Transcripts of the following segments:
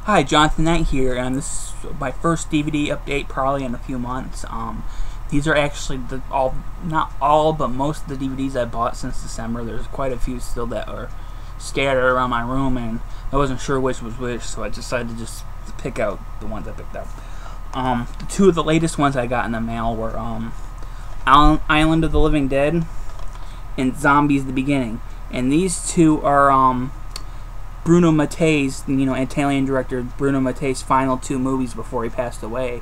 Hi, Jonathan Knight here, and this is my first DVD update probably in a few months. These are actually not all, but most of the DVDs I bought since December. There's quite a few still that are scattered around my room, and I wasn't sure which was which, so I decided to just pick out the ones I picked up. Two of the latest ones I got in the mail were Island of the Living Dead and Zombies: The Beginning, and these two are Bruno Mattei's, Italian director Bruno Mattei's final two movies before he passed away,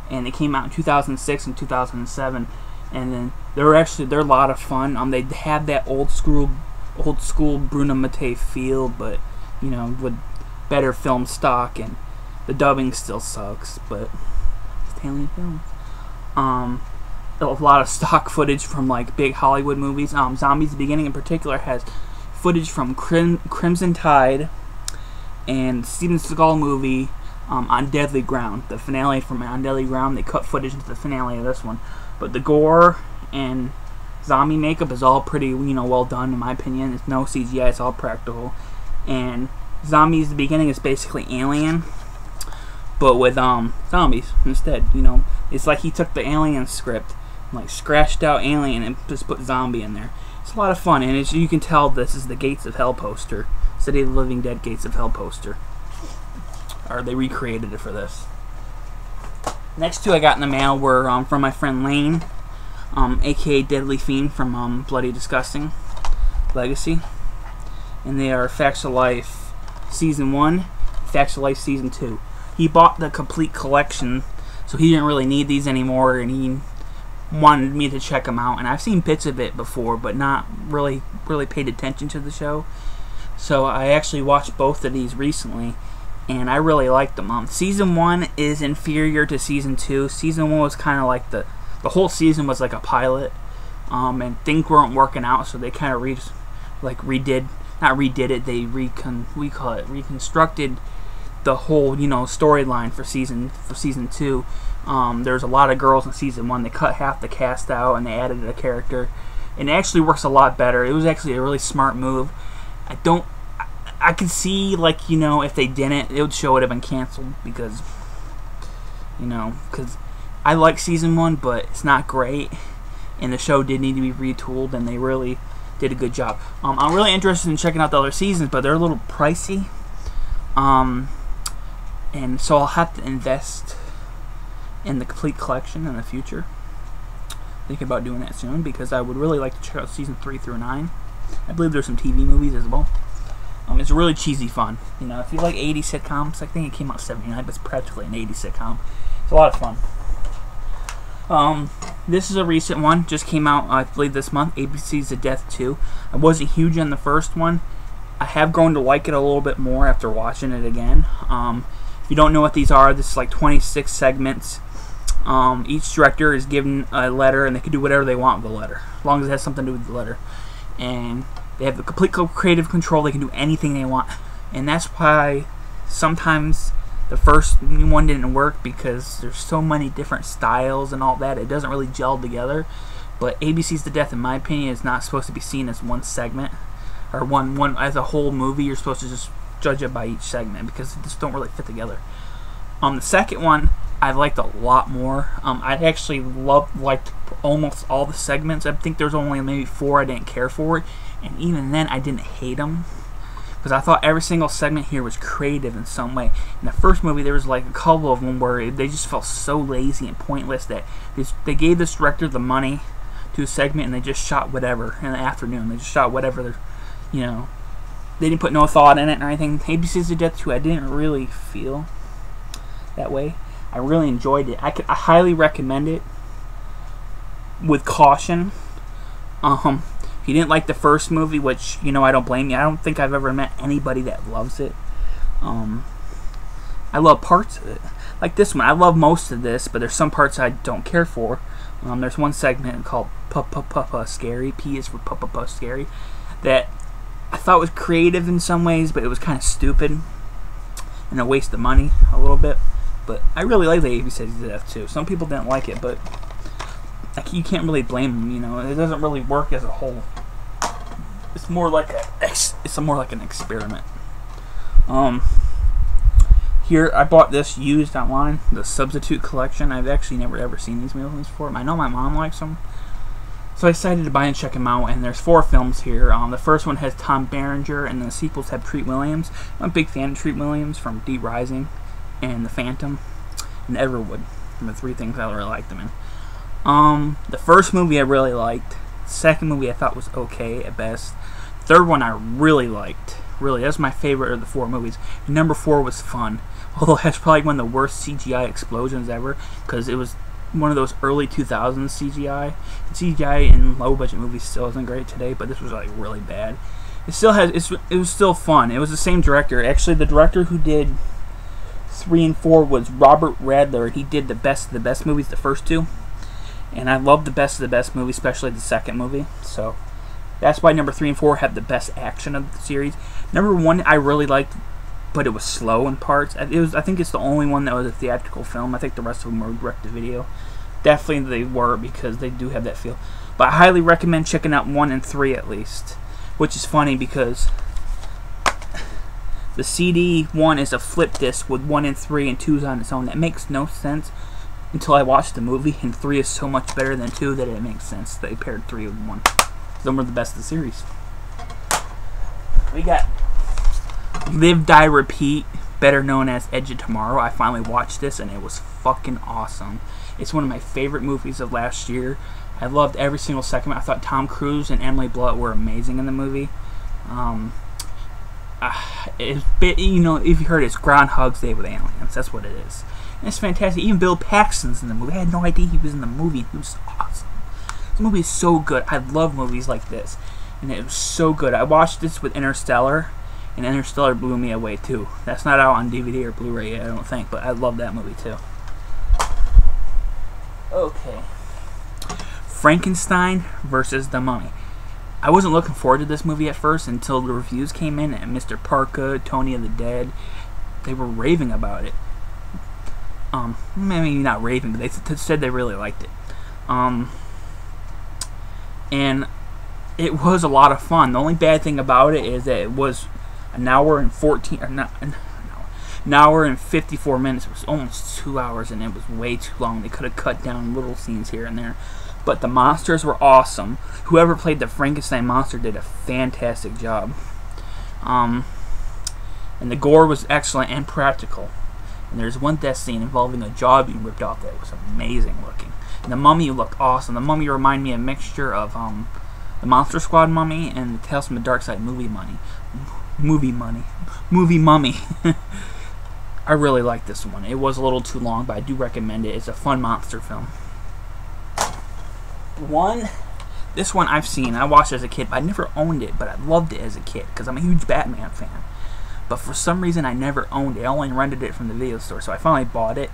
and they came out in 2006 and 2007, and then they're a lot of fun. They have that old school Bruno Mattei feel, but with better film stock, and the dubbing still sucks, but it's Italian films. A lot of stock footage from like big Hollywood movies. Zombies: The Beginning in particular has footage from Crimson Tide and Steven Seagal movie On Deadly Ground. The finale from On Deadly Ground, they cut footage into the finale of this one. But the gore and zombie makeup is all pretty, well done in my opinion. It's no CGI, it's all practical. And Zombies: The Beginning is basically Alien, but with zombies instead. It's like he took the Alien script, like scratched out Alien and just put zombie in there. It's a lot of fun, and you can tell this is the Gates of Hell poster. City of the Living Dead Gates of Hell poster. Or they recreated it for this. Next two I got in the mail were from my friend Lane, aka Deadly Fiend from Bloody Disgusting Legacy. And they are Facts of Life Season 1, Facts of Life Season 2. He bought the complete collection, so he didn't really need these anymore, and he wanted me to check them out, and I've seen bits of it before, but not really paid attention to the show. So I actually watched both of these recently, and I really liked them. Season 1 is inferior to Season 2. Season 1 was kind of like the whole season was like a pilot, and things weren't working out, so they kind of reconstructed the whole storyline for season 2. There's a lot of girls in Season 1. They cut half the cast out and they added a character, and it actually works a lot better. It was actually a really smart move. I could see, if they didn't, it would have been canceled, because I like Season 1, but it's not great, and the show did need to be retooled, and they really did a good job. I'm really interested in checking out the other seasons, but they're a little pricey, and so I'll have to invest in the complete collection in the future. Thinking about doing that soon, because I would really like to check out Season 3 through 9. I believe there's some TV movies as well. It's really cheesy fun. If you like 80s sitcoms, I think it came out in '79, but it's practically an 80s sitcom. It's a lot of fun. This is a recent one. Just came out, I believe, this month. ABC's The Death 2. I wasn't huge on the first one. I have grown to like it a little bit more after watching it again. If you don't know what these are, this is like 26 segments. Each director is given a letter, and they can do whatever they want with the letter, as long as it has something to do with the letter. And they have the complete creative control. They can do anything they want, and that's why sometimes the first one didn't work, because there's so many different styles and all that. It doesn't really gel together. But ABC's The Death, in my opinion, is not supposed to be seen as one segment or one as a whole movie. You're supposed to just judge it by each segment, because they just don't really fit together. The second one I liked a lot more. I actually liked almost all the segments. I think there's only maybe 4 I didn't care for, and even then I didn't hate them, because I thought every single segment here was creative in some way. In the first movie, there was like a couple of them where they just felt so lazy and pointless that they gave this director the money to a segment, and they just shot whatever in the afternoon. They just shot whatever, they didn't put no thought in it or anything. ABC's The Death 2, I didn't really feel that way. I really enjoyed it. I highly recommend it, with caution. If you didn't like the first movie, which, I don't blame you. I don't think I've ever met anybody that loves it. I love parts of it. Like this one, I love most of this, but there's some parts I don't care for. There's one segment called Papa Scary. P is for Papa Scary. That I thought was creative in some ways, but it was kind of stupid and a waste of money a little bit. But I really like the ABC's The Death too. Some people didn't like it, but you can't really blame them. It doesn't really work as a whole. It's more like an experiment. Here, I bought this used online, the Substitute Collection. I've actually never ever seen these movies before. I know my mom likes them. So I decided to buy and check them out, and there's 4 films here. The first one has Tom Berenger, and the sequels have Treat Williams. I'm a big fan of Treat Williams from Deep Rising, and The Phantom, and Everwood. The 3 things I really liked them in. The first movie I really liked. The second movie I thought was okay at best. Third one I really liked. Really, that's my favorite of the 4 movies. And number 4 was fun. Although that's probably one of the worst CGI explosions ever, because it was one of those early 2000s CGI. The CGI in low-budget movies still isn't great today, but this was like really bad. It still has. It was still fun. It was the same director. Actually, the director who did 3 and 4 was Robert Radler. He did the Best of the Best movies, the first 2, and I love the Best of the Best movie, especially the second movie. So that's why number 3 and 4 have the best action of the series. Number 1 I really liked, but it was slow in parts. I think it's the only one that was a theatrical film. I think the rest of them were direct-to-video. Definitely they were, because they do have that feel. But I highly recommend checking out 1 and 3 at least. Which is funny because the CD 1 is a flip disc with 1 and 3 and 2 is on its own. That makes no sense until I watched the movie, and 3 is so much better than 2 that it makes sense. They paired 3 with 1. Them were the best of the series. We got Live, Die, Repeat, better known as Edge of Tomorrow. I finally watched this, and it was fucking awesome. It's one of my favorite movies of last year. I loved every single second. I thought Tom Cruise and Emily Blunt were amazing in the movie. You know, if you heard it, it's Groundhog's Day with aliens. That's what it is. And it's fantastic. Even Bill Paxton's in the movie. I had no idea he was in the movie. He was awesome. This movie is so good. I love movies like this. And it was so good. I watched this with Interstellar, and Interstellar blew me away too. That's not out on DVD or Blu-ray yet, I don't think, but I love that movie too. Okay. Frankenstein versus the Mummy. I wasn't looking forward to this movie at first until the reviews came in, and Mr. Parka, Tony of the Dead, they were raving about it. Maybe not raving, but they said they really liked it. And it was a lot of fun. The only bad thing about it is that it was an hour and 54 minutes. It was almost 2 hours, and it was way too long. They could have cut down little scenes here and there. But the monsters were awesome. Whoever played the Frankenstein monster did a fantastic job. And the gore was excellent and practical. And there's one death scene involving a jaw being ripped off that was amazing looking. And the mummy looked awesome. The mummy reminded me of a mixture of the Monster Squad mummy and the Tales from the Dark Side movie mummy. I really like this one. It was a little too long, but I do recommend it. It's a fun monster film. This one I've seen. I watched it as a kid, but I never owned it, but I loved it as a kid because I'm a huge Batman fan. But for some reason, I never owned it. I only rented it from the video store, so I finally bought it.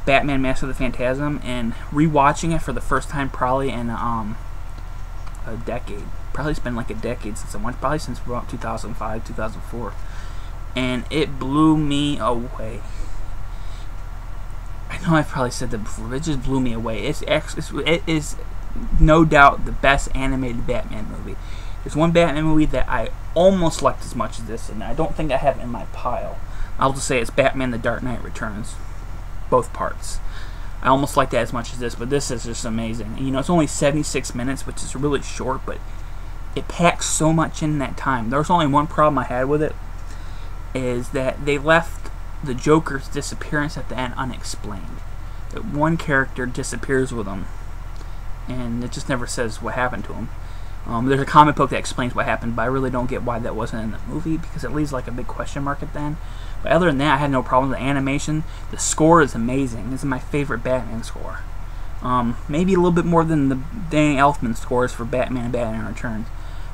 Batman Mask of the Phantasm, and rewatching it for the first time probably in a decade. Probably it's been like a decade since I went. Probably since about 2005, 2004. And it blew me away. I know I've probably said that before, but it just blew me away. It is no doubt the best animated Batman movie. There's one Batman movie that I almost liked as much as this, and I don't think I have it in my pile. I'll just say it's Batman The Dark Knight Returns. Both parts. I almost like that as much as this, but this is just amazing. And, you know, it's only 76 minutes, which is really short, but it packs so much in that time. There was only one problem I had with it, is that they left the Joker's disappearance at the end unexplained. That one character disappears with him, and it just never says what happened to him. There's a comic book that explains what happened, but I really don't get why that wasn't in the movie, because it leaves like a big question mark at the end. But other than that, I had no problem with the animation. The score is amazing. This is my favorite Batman score. Maybe a little bit more than the Danny Elfman scores for Batman and Batman Returns.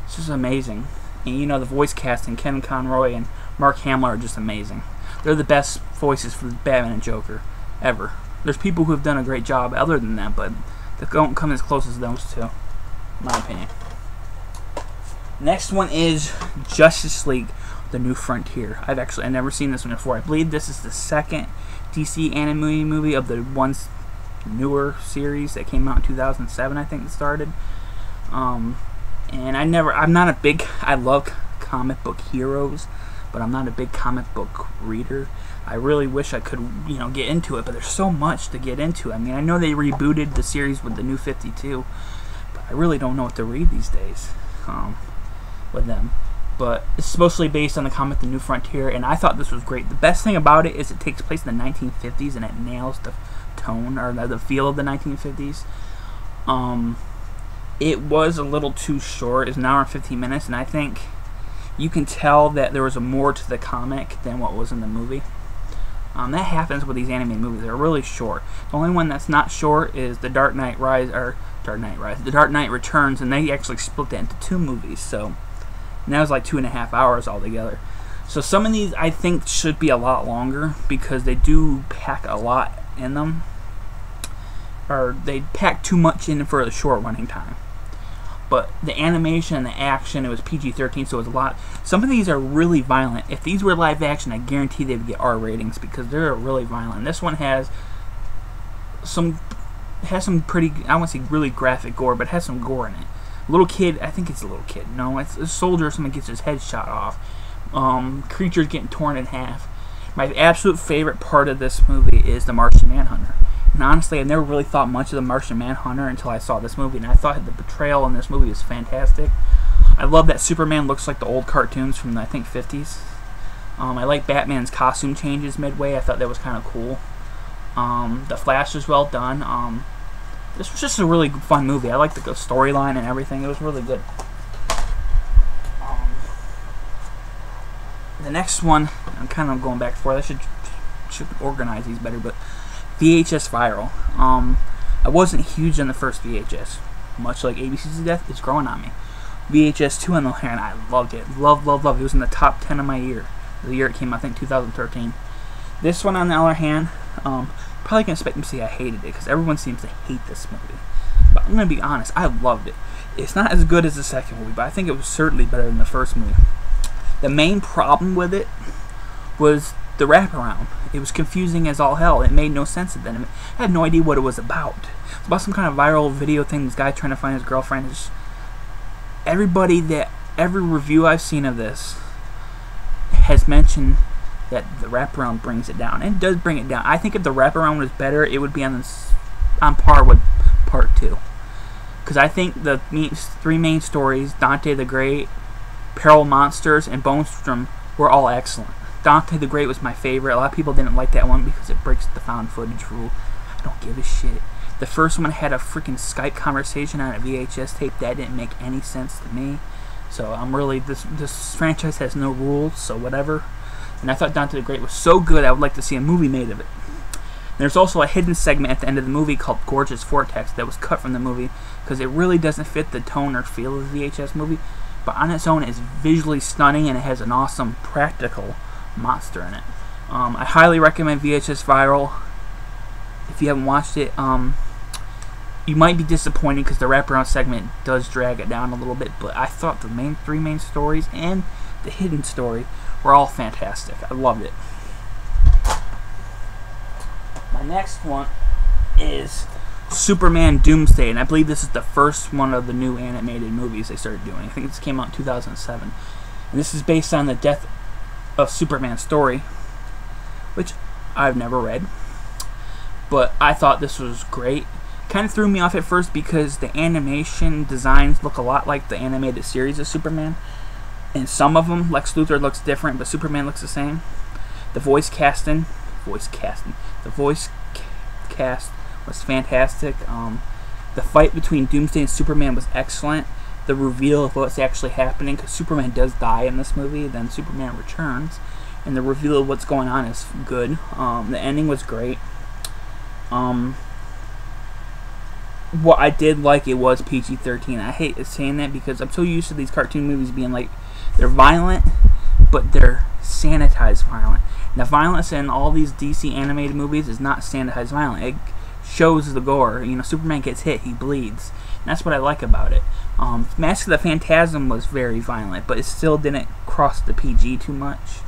It's just amazing. And you know, the voice casting, Kevin Conroy and Mark Hamill are just amazing. They're the best voices for Batman and Joker ever. There's people who have done a great job other than that, but they don't come as close as those two, in my opinion. Next one is Justice League: The New Frontier. I've never seen this one before. I believe this is the second DC animated movie of the once newer series that came out in 2007, I think it started. And I love comic book heroes, but I'm not a big comic book reader. I really wish I could, get into it, but there's so much to get into. I mean, I know they rebooted the series with the New 52, but I really don't know what to read these days with them. But it's mostly based on the comic The New Frontier, and I thought this was great. The best thing about it is it takes place in the 1950s, and it nails the tone, or the feel of the 1950s. It was a little too short. It's an hour and 15 minutes, and I think you can tell that there was more to the comic than what was in the movie. That happens with these animated movies. They're really short. The only one that's not short is The Dark Knight Returns, and they actually split that into 2 movies. So and that was like 2.5 hours altogether. So some of these I think should be a lot longer because they do pack a lot in them, or they pack too much in for the short running time. But the animation and the action, it was PG-13, so it was a lot. Some of these are really violent. If these were live action, I guarantee they would get R ratings because they're really violent. This one has some pretty, I won't say really graphic gore, but it has some gore in it. A little kid, I think it's a little kid. No, it's a soldier. Someone gets his head shot off. Creatures getting torn in half. My absolute favorite part of this movie is the Martian Manhunter. And honestly, I never really thought much of the Martian Manhunter until I saw this movie, and I thought the portrayal in this movie was fantastic. I love that Superman looks like the old cartoons from the, I think, 50s. I like Batman's costume changes midway. I thought that was kind of cool. The Flash was well done. This was just a really fun movie. I liked the storyline and everything. It was really good. The next one, I'm kind of going back and forth. I should organize these better, but VHS Viral. I wasn't huge on the first VHS. Much like ABC's Death, it's growing on me. VHS 2 on the other hand, I loved it. Love. It was in the top 10 of my year. The year it came out, I think 2013. This one on the other hand, probably can expect me to say I hated it, because everyone seems to hate this movie. But I'm going to be honest, I loved it. It's not as good as the second movie, but I think it was certainly better than the first movie. The main problem with it was the wraparound. It was confusing as all hell. It made no sense at then. I had no idea what it was about. It's about some kind of viral video thing. This guy trying to find his girlfriend. Every review I've seen of this has mentioned that the wraparound brings it down, and it does bring it down. I think if the wraparound was better, it would be on par with Part 2. Because I think the 3 main stories, Dante the Great, Peril Monsters, and Bonestrom, were all excellent. Dante the Great was my favorite. A lot of people didn't like that one because it breaks the found footage rule. I don't give a shit. The first one had a freaking Skype conversation on a VHS tape. That didn't make any sense to me. So I'm really, this franchise has no rules, so whatever. And I thought Dante the Great was so good, I would like to see a movie made of it. There's also a hidden segment at the end of the movie called Gorgeous Vortex that was cut from the movie because it really doesn't fit the tone or feel of the VHS movie. But on its own, it's visually stunning, and it has an awesome practical monster in it. I highly recommend VHS Viral. If you haven't watched it, you might be disappointed because the wraparound segment does drag it down a little bit, but I thought the 3 main stories and the hidden story were all fantastic. I loved it. My next one is Superman Doomsday, and I believe this is the first one of the new animated movies they started doing. I think this came out in 2007. And this is based on the death of Superman's story, which I've never read. But I thought this was great. Kind of threw me off at first because the animation designs look a lot like the animated series of Superman. And some of them, Lex Luthor looks different, but Superman looks the same. The voice cast was fantastic. The fight between Doomsday and Superman was excellent. The reveal of what's actually happening, because Superman does die in this movie, then Superman returns, and the reveal of what's going on is good. The ending was great. What I did like, it was PG-13. I hate saying that because I'm so used to these cartoon movies being like, they're violent, but they're sanitized violent. And the violence in all these DC animated movies is not sanitized violent. It shows the gore. You know, Superman gets hit, he bleeds. And that's what I like about it. Mask of the Phantasm was very violent, but it still didn't cross the PG too much,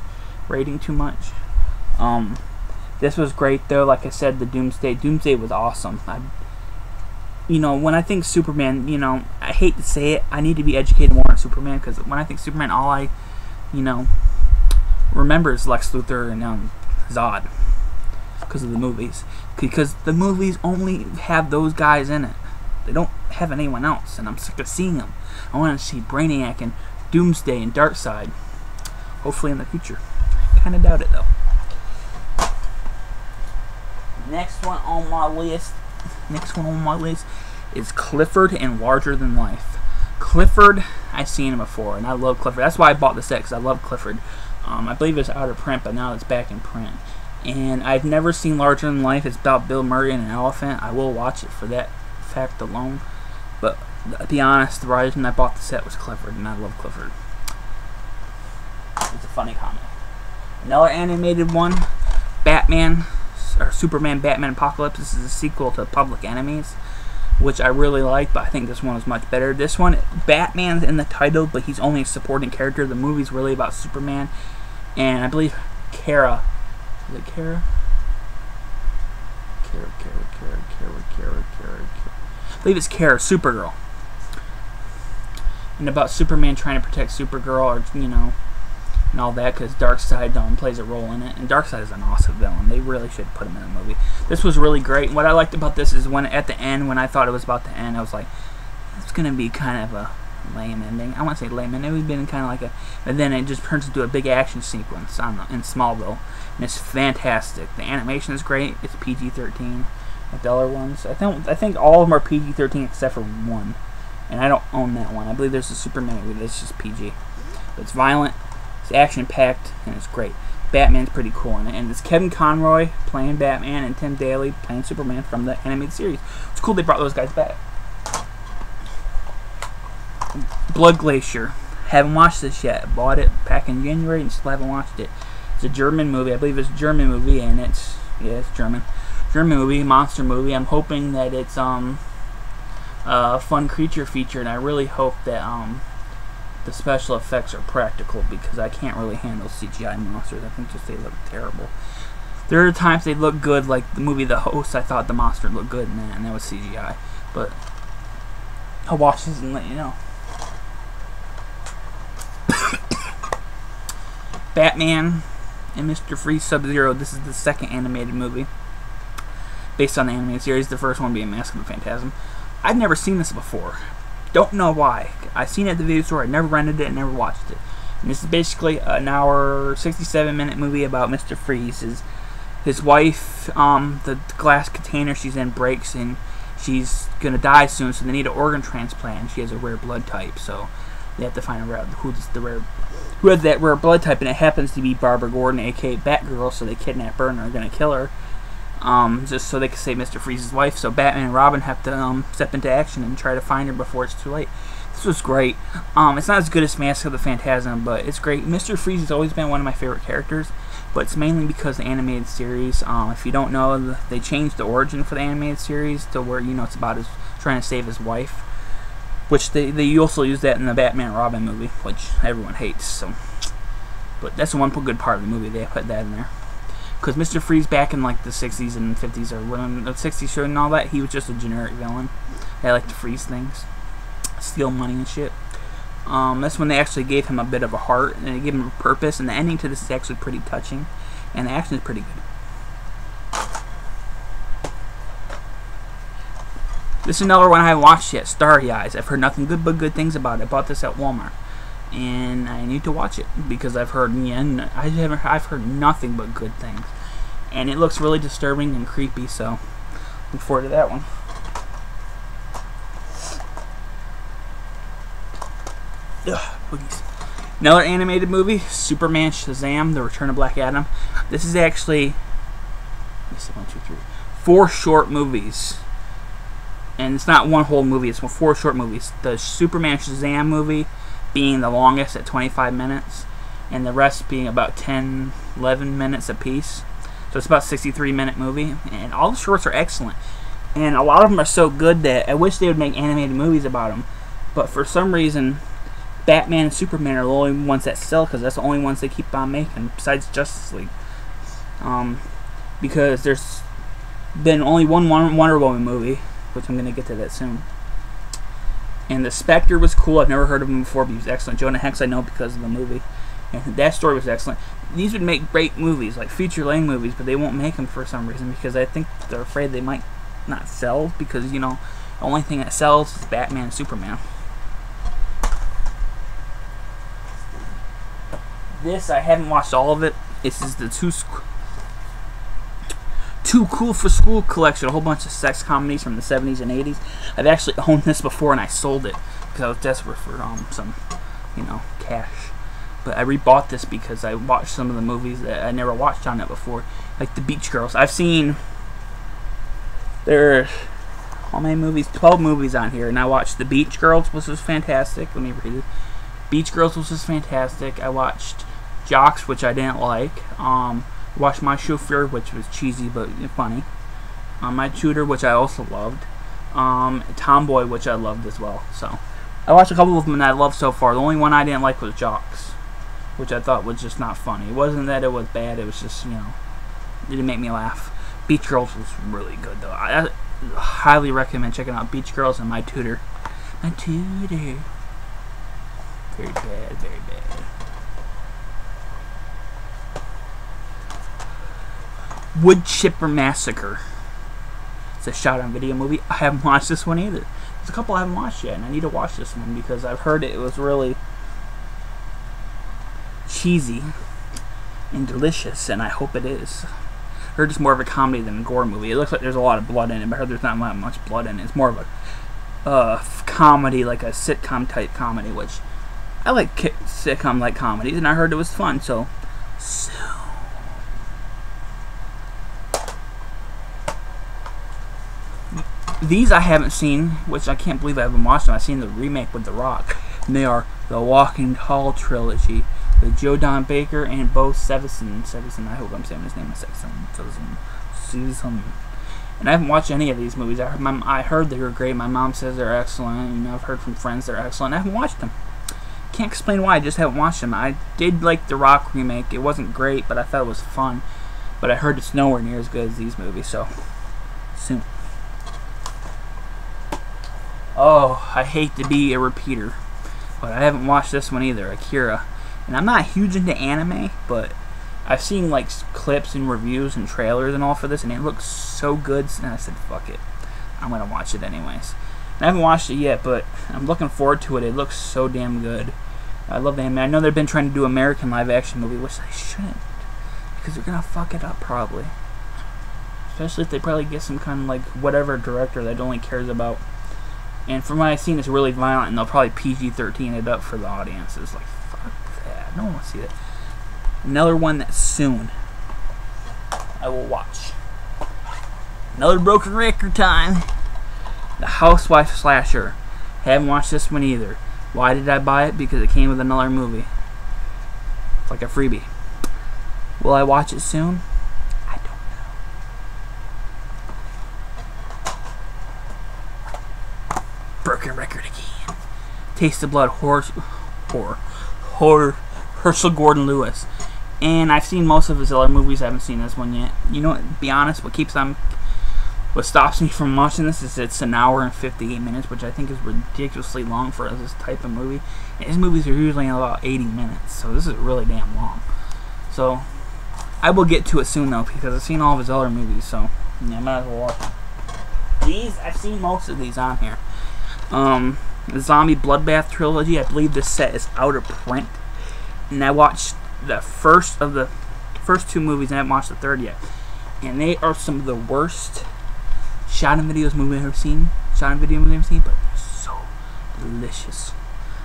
rating too much. This was great though. Like I said, the Doomsday was awesome. When I think Superman, I hate to say it, I need to be educated more on Superman, because when I think Superman, all I remembers Lex Luthor and Zod because of the movies. Because the movies only have those guys in it. They don't have anyone else, and I'm sick of seeing them. I want to see Brainiac and Doomsday and Darkseid. Hopefully in the future. Kind of doubt it though. Next one on my list is Clifford and Larger Than Life. Clifford, I've seen him before, and I love Clifford. That's why I bought the set, because I love Clifford. I believe it's out of print, but now it's back in print. And I've never seen Larger Than Life. It's about Bill Murray and an elephant. I will watch it for that fact alone. But to be honest, the reason I bought the set was Clifford, and I love Clifford. It's a funny comic. Another animated one, Batman, or Superman Batman Apocalypse. This is a sequel to Public Enemies, which I really like, but I think this one is much better. This one, Batman's in the title, but he's only a supporting character. The movie's really about Superman, and I believe Kara. Is it Kara? Kara. I believe it's Kara, Supergirl. And about Superman trying to protect Supergirl, or, you know, and all that, because Darkseid plays a role in it. And Darkseid is an awesome villain. They really should put him in a movie. This was really great. What I liked about this is when, at the end, when I thought it was about to end, I was like, it's going to be kind of a lame ending. I won't say lame ending. It would have been kind of like a... But then it just turns into a big action sequence in Smallville. And it's fantastic. The animation is great. It's PG-13. Like the other ones. I think all of them are PG-13 except for one. And I don't own that one. I believe there's a Superman movie that's just PG. But it's violent. It's action-packed, and it's great. Batman's pretty cool in it. And it's Kevin Conroy playing Batman and Tim Daly playing Superman from the animated series. It's cool they brought those guys back. Blood Glacier. Haven't watched this yet. Bought it back in January and still haven't watched it. It's a German movie. I believe it's a German movie, and it's... Yeah, it's German. German movie, monster movie. I'm hoping that it's a fun creature feature, and I really hope that the special effects are practical, because I can't really handle CGI monsters. I think just they look terrible. There are times they look good, like the movie The Host. I thought the monster looked good in that, and that was CGI. But I'll watch this and let you know. Batman and Mr. Freeze SubZero. This is the second animated movie based on the animated series. The first one being Mask of the Phantasm. I've never seen this before. Don't know why. I've seen it at the video store. I never rented it and never watched it. And this is basically an hour, 67-minute movie about Mr. Freeze. His wife, the glass container she's in breaks, and she's gonna die soon, so they need an organ transplant. And she has a rare blood type, so they have to find out who has that rare blood type, and it happens to be Barbara Gordon, aka Batgirl. So they kidnap her and are gonna kill her. Just so they can save Mr. Freeze's wife. So Batman and Robin have to step into action and try to find her before it's too late. This was great. It's not as good as Mask of the Phantasm, but it's great. Mr. Freeze has always been one of my favorite characters, but it's mainly because of the animated series. If you don't know, they changed the origin for the animated series to where, you know, it's about trying to save his wife, which they also use that in the Batman and Robin movie, which everyone hates. So, but that's one good part of the movie. They put that in there. Because Mr. Freeze back in like the 60s and 50s, or when the 60s show and all that, he was just a generic villain. They like to freeze things, steal money and shit. That's when they actually gave him a bit of a heart, and they gave him a purpose, and the ending to this is actually pretty touching, and the action is pretty good. This is another one I haven't watched yet, Starry Eyes. I've heard nothing but good things about it. I bought this at Walmart, and I need to watch it because I've heard I've heard nothing but good things, and it looks really disturbing and creepy. So look forward to that one. Ugh, please. Another animated movie, Superman Shazam: The Return of Black Adam. This is actually, let me see, 1, 2, 3, 4 short movies. And it's not one whole movie, it's 4 short movies. The Superman Shazam movie being the longest at 25 minutes, and the rest being about 10, 11 minutes apiece. So it's about a 63-minute movie, and all the shorts are excellent. And a lot of them are so good that I wish they would make animated movies about them. But for some reason, Batman and Superman are the only ones that sell, because that's the only ones they keep on making, besides Justice League. Because there's been only one Wonder Woman movie, which I'm going to get to that soon. And the Spectre was cool. I've never heard of him before, but he was excellent. Jonah Hex I know because of the movie. And that story was excellent. These would make great movies, like feature-length movies, but they won't make them for some reason because I think they're afraid they might not sell because, you know, the only thing that sells is Batman and Superman. This, I haven't watched all of it. This is the Too Cool for School collection, a whole bunch of sex comedies from the 70s and 80s. I've actually owned this before and I sold it because I was desperate for some, you know, cash. But I rebought this because I watched some of the movies that I never watched on it before, like The Beach Girls. I've seen, there are, how many movies? 12 movies on here, and I watched The Beach Girls, which was fantastic. Let me read it. Beach Girls, which was fantastic. I watched Jocks, which I didn't like. Watched My Chauffeur, which was cheesy but funny. My Tutor, which I also loved. Tomboy, which I loved as well. So I watched a couple of them and I loved so far. The only one I didn't like was Jocks, which I thought was just not funny. It wasn't that it was bad, it was just, you know, it didn't make me laugh. Beach Girls was really good though. I highly recommend checking out Beach Girls and My Tutor. My Tutor. Very bad, very bad. Woodchop Massacre. It's a shot-on-video movie. I haven't watched this one either. There's a couple I haven't watched yet, and I need to watch this one because I've heard it was really cheesy and delicious, and I hope it is. I heard it's more of a comedy than a gore movie. It looks like there's a lot of blood in it, but I heard there's not much blood in it. It's more of a comedy, like a sitcom-type comedy, which I like sitcom-like comedies, and I heard it was fun, so these I haven't seen, which I can't believe I haven't watched them. I've seen the remake with The Rock, and they are the Walking Tall trilogy with Joe Don Baker and Bo Sevison. I hope I'm saying his name is Sevison. And I haven't watched any of these movies. I heard they were great. My mom says they're excellent. You know, I've heard from friends they're excellent. I haven't watched them. Can't explain why. I just haven't watched them. I did like the Rock remake. It wasn't great, but I thought it was fun. But I heard it's nowhere near as good as these movies. So soon. Oh, I hate to be a repeater, but I haven't watched this one either, Akira. And I'm not huge into anime, but I've seen like clips and reviews and trailers and all for this, and it looks so good, and I said, fuck it. I'm going to watch it anyways. And I haven't watched it yet, but I'm looking forward to it. It looks so damn good. I love the anime. I know they've been trying to do American live-action movie, which they shouldn't, because they're going to fuck it up probably. Especially if they probably get some kind of like whatever director that only cares about. And from what I've seen, it's really violent, and they'll probably PG-13 it up for the audiences. Like, fuck that. No one wants to see that. Another one that soon I will watch. Another broken record time. The Housewife Slasher. Haven't watched this one either. Why did I buy it? Because it came with another movie. It's like a freebie. Will I watch it soon? I don't know. Broken record again. Taste of Blood, Herschell Gordon Lewis. And I've seen most of his other movies. I haven't seen this one yet. You know what, to be honest, what stops me from watching this is it's an hour and 58 minutes, which I think is ridiculously long for this type of movie. And his movies are usually about 80 minutes, so this is really damn long. So I will get to it soon though, because I've seen all of his other movies, so yeah, I might as well watch them. These, I've seen most of these on here. The Zombie Bloodbath Trilogy, I believe this set is out of print. And I watched the first two movies, and I haven't watched the third yet. And they are some of the worst shot-on-video movies I've ever seen. But they're so delicious.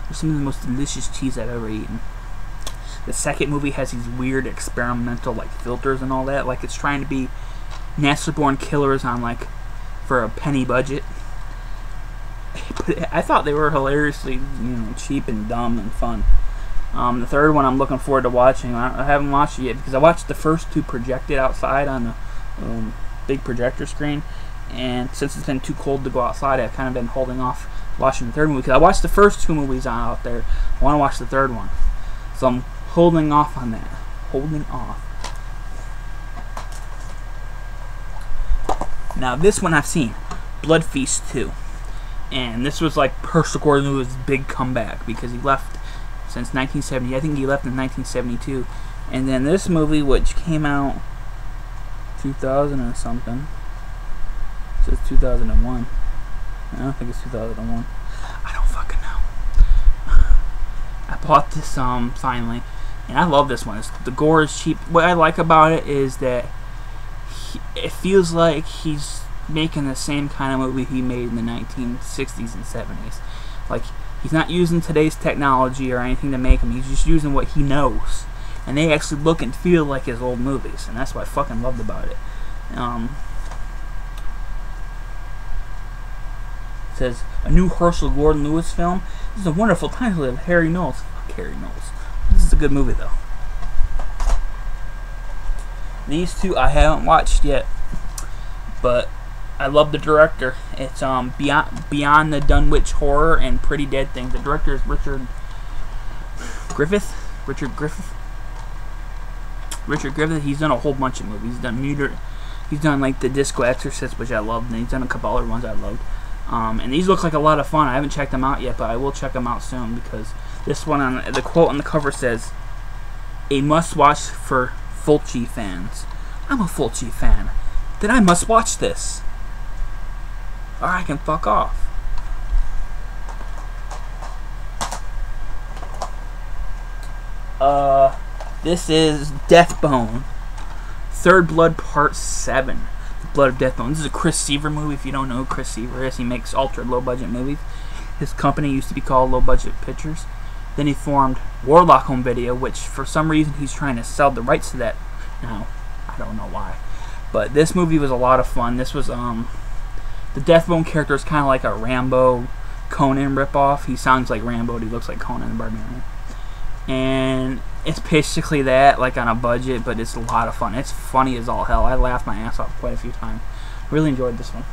They're some of the most delicious cheese I've ever eaten. The second movie has these weird experimental like filters and all that. Like it's trying to be natural-born killers on like for a penny budget. But I thought they were hilariously, cheap and dumb and fun. The third one I'm looking forward to watching. I haven't watched it yet because I watched the first two projected outside on the big projector screen, and since it's been too cold to go outside, I've kind of been holding off watching the third movie because I watched the first two movies out there. I want to watch the third one, so I'm holding off on that. Holding off. Now this one I've seen, Blood Feast 2. And this was like Herschell Gordon Lewis' big comeback because he left since 1970. I think he left in 1972. And then this movie, which came out 2000 or something. It says 2001. I don't think it's 2001. I don't fucking know. I bought this finally, and I love this one. The gore is cheap. What I like about it is that it feels like he's making the same kind of movie he made in the 1960s and 70s. Like, he's not using today's technology or anything to make them. He's just using what he knows. And they actually look and feel like his old movies. And that's what I fucking loved about it. It says, a new Herschell Gordon Lewis film. This is a wonderful title of Harry Knowles. Fuck Harry Knowles. This is a good movie, though. These two I haven't watched yet. But I love the director. It's Beyond the Dunwich Horror and Pretty Dead Things. The director is Richard Griffith. He's done a whole bunch of movies. He's done like The Disco Exorcist, which I loved, and he's done a couple other ones I loved. And these look like a lot of fun. I haven't checked them out yet, but I will check them out soon, because this one, on the quote on the cover says, "A must-watch for Fulci fans." I'm a Fulci fan. Then I must watch this. Or I can fuck off. This is Deathbone. Third Blood Part 7. The Blood of Deathbone. This is a Chris Seaver movie. If you don't know who Chris Seaver is, he makes ultra low budget movies. His company used to be called Low Budget Pictures. Then he formed Warlock Home Video, which for some reason he's trying to sell the rights to that now. I don't know why. But this movie was a lot of fun. This was, the Deathbone character is kind of like a Rambo Conan ripoff. He sounds like Rambo, but he looks like Conan the Barbarian. And it's basically that, like on a budget, but it's a lot of fun. It's funny as all hell. I laughed my ass off quite a few times. Really enjoyed this one.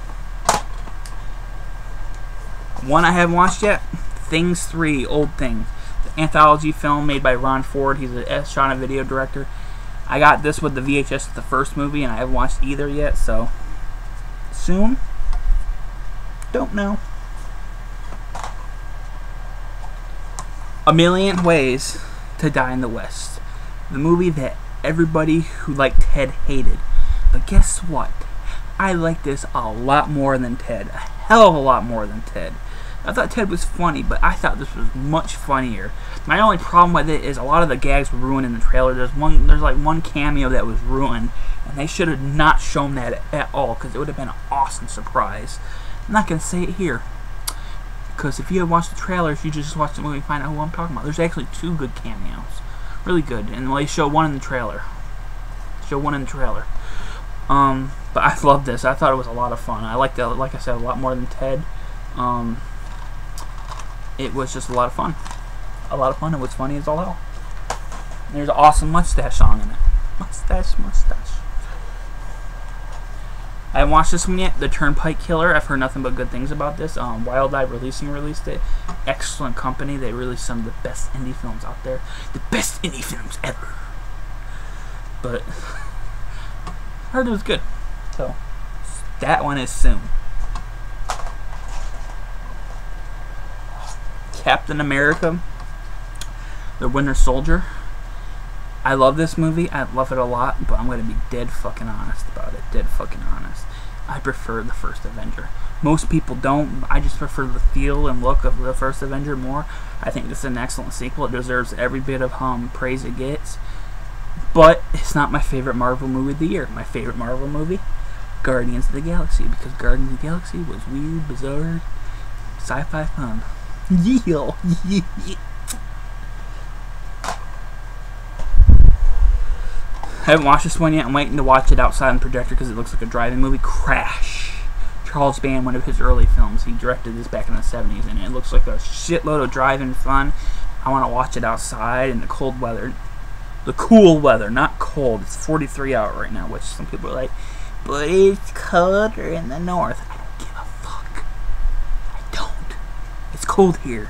One I haven't watched yet, Things 3, Old Things. The anthology film made by Ron Ford. He's a shot and video director. I got this with the VHS of the first movie, and I haven't watched either yet, so soon? Don't know. A Million Ways to Die in the West. The movie that everybody who liked Ted hated. But guess what? I like this a lot more than Ted. A hell of a lot more than Ted. I thought Ted was funny, but I thought this was much funnier. My only problem with it is a lot of the gags were ruined in the trailer. There's like one cameo that was ruined, and they should have not shown that at all, because it would have been an awesome surprise. I'm not going to say it here, because if you had watched the trailers, you just watch the movie and find out who I'm talking about. There's actually 2 good cameos. Really good. And they show one in the trailer. But I loved this. I thought it was a lot of fun. I liked it, like I said, a lot more than Ted. It was just a lot of fun. It was funny as all hell. And there's an awesome mustache song in it. Mustache. I haven't watched this one yet. The Turnpike Killer. I've heard nothing but good things about this. Wild Eye released it. Excellent company. They released some of the best indie films out there. The best indie films ever. But I heard it was good. So that one is soon. Captain America, The Winter Soldier. I love this movie. I love it a lot, but I'm going to be dead fucking honest about it. Dead fucking honest. I prefer the first Avenger. Most people don't. I just prefer the feel and look of the first Avenger more. I think this is an excellent sequel. It deserves every bit of praise it gets. But it's not my favorite Marvel movie of the year. My favorite Marvel movie, Guardians of the Galaxy, because Guardians of the Galaxy was weird, bizarre, sci-fi fun. Yeah. I haven't watched this one yet. I'm waiting to watch it outside on the projector because it looks like a driving movie. Crash. Charles Band, one of his early films. He directed this back in the 70s, and it looks like a shitload of driving fun. I want to watch it outside in the cold weather. The cool weather, not cold. It's 43 out right now, which some people are like, but it's colder in the north. I don't give a fuck. I don't. It's cold here,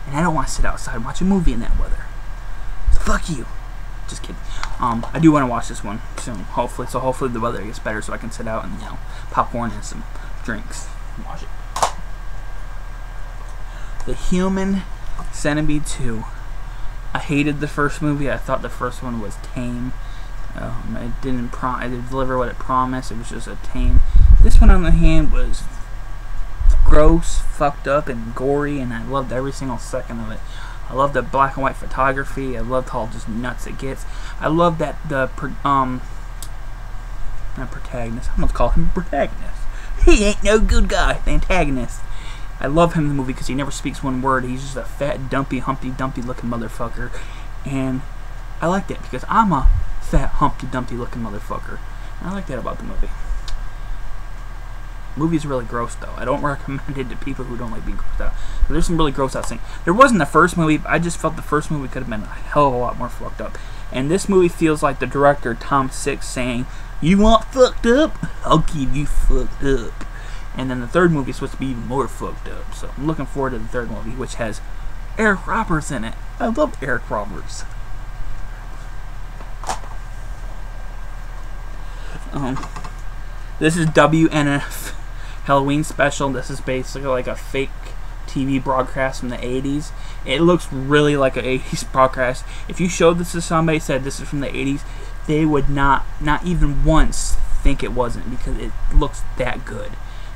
and I don't want to sit outside and watch a movie in that weather. So fuck you. Just kidding. I do want to watch this one soon, hopefully. So hopefully the weather gets better so I can sit out and, you know, popcorn and some drinks and watch it. The Human Centipede 2. I hated the first movie. I thought the first one was tame. It didn't deliver what it promised. It was just a tame. This one, on the hand, was gross, fucked up, and gory, and I loved every single second of it. I loved the black and white photography. I loved how just nuts it gets. I love that the not protagonist. I'm gonna call him protagonist. He ain't no good guy. The antagonist. I love him in the movie because he never speaks one word. He's just a fat, dumpy, Humpty Dumpty looking motherfucker, and I like that because I'm a fat, Humpty Dumpty looking motherfucker. And I like that about the movie. The movie's really gross though. I don't recommend it to people who don't like being grossed out. There's some really gross out things. There wasn't the first movie. I just felt the first movie could have been a hell of a lot more fucked up. And this movie feels like the director Tom Six saying, "You want fucked up? I'll keep you fucked up." And then the third movie is supposed to be even more fucked up. So I'm looking forward to the third movie, which has Eric Roberts in it. I love Eric Roberts. This is WNF Halloween special. This is basically like a fake TV broadcast from the 80s. It looks really like an 80s broadcast. If you showed this to somebody, said this is from the 80s, they would not even once think it wasn't, because it looks that good.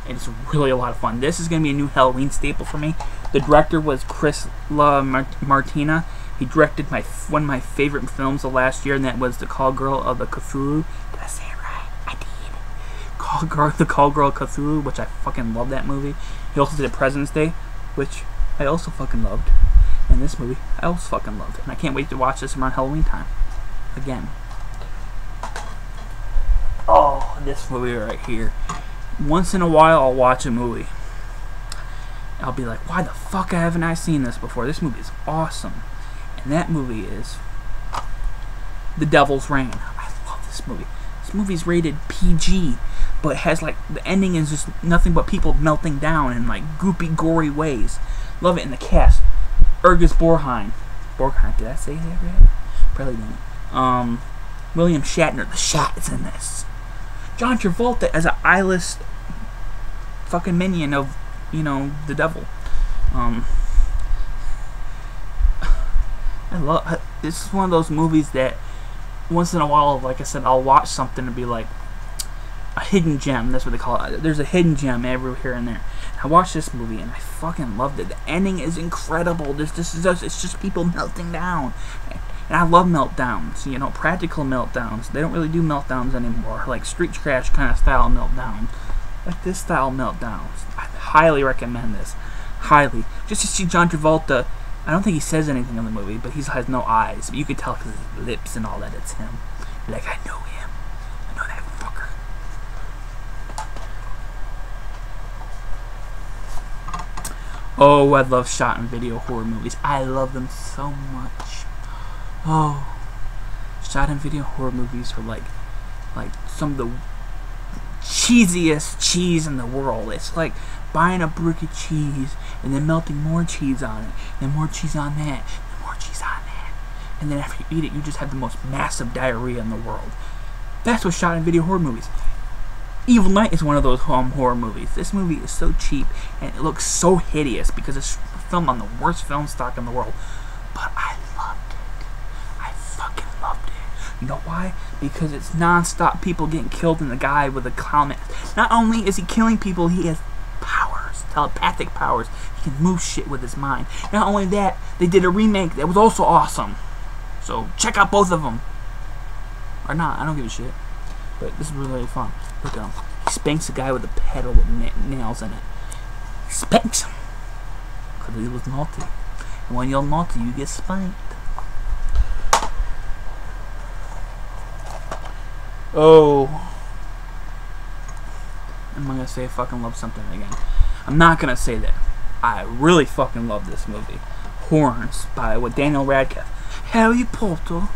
And it's really a lot of fun. This is going to be a new Halloween staple for me. The director was Chris La Martina. He directed one of my favorite films of last year, and that was The Call Girl of the Cthulhu. Did I say it right? I did. The Call Girl Cthulhu, which I fucking love that movie. He also did President's Day, which I also fucking loved. And this movie, I also fucking loved. And I can't wait to watch this around Halloween time. Again. Oh, this movie right here. Once in a while, I'll watch a movie. I'll be like, why the fuck haven't I seen this before? This movie is awesome. And that movie is The Devil's Reign. I love this movie. This movie's rated PG, but it has, like, the ending is just nothing but people melting down in, like, goopy, gory ways. Love it. In the cast, Ergus Borheim. Did I say that right? Probably didn't. William Shatner, the Shat, is in this. John Travolta as an eyeless fucking minion of, you know, the devil. This is one of those movies that once in a while, like I said, I'll watch something and be like, a hidden gem. That's what they call it. There's a hidden gem every here and there. I watched this movie and I fucking loved it. The ending is incredible. It's just people melting down. And I love meltdowns, you know, practical meltdowns. They don't really do meltdowns anymore, like Street Crash kind of style meltdowns. Like this style meltdowns. I highly recommend this. Highly. Just to see John Travolta, I don't think he says anything in the movie, but he has no eyes. But you can tell because his lips and all that, it's him. Like, I know him. I know that fucker. Oh, I love shot and video horror movies. I love them so much. Oh, shot and video horror movies are like some of the cheesiest cheese in the world. It's like buying a brick of cheese and then melting more cheese on it, then more cheese on that, then more cheese on that, and then after you eat it, you just have the most massive diarrhea in the world. That's what shot and video horror movies. Evil Knight is one of those horror movies. This movie is so cheap and it looks so hideous because it's filmed on the worst film stock in the world. But I loved it. I fucking loved it. You know why? Because it's non-stop people getting killed and the guy with a clown mask. Not only is he killing people, he has powers, telepathic powers. He can move shit with his mind. Not only that, they did a remake that was also awesome. So check out both of them. Or not, I don't give a shit. But this is really, really fun. Look at him. He spanks a guy with a pedal with nails in it. He spanks him. Because he was naughty. And when you're naughty, you get spanked. Oh. I'm not going to say I fucking love something again. I'm not going to say that. I really fucking love this movie. Horns with Daniel Radcliffe. Harry Potter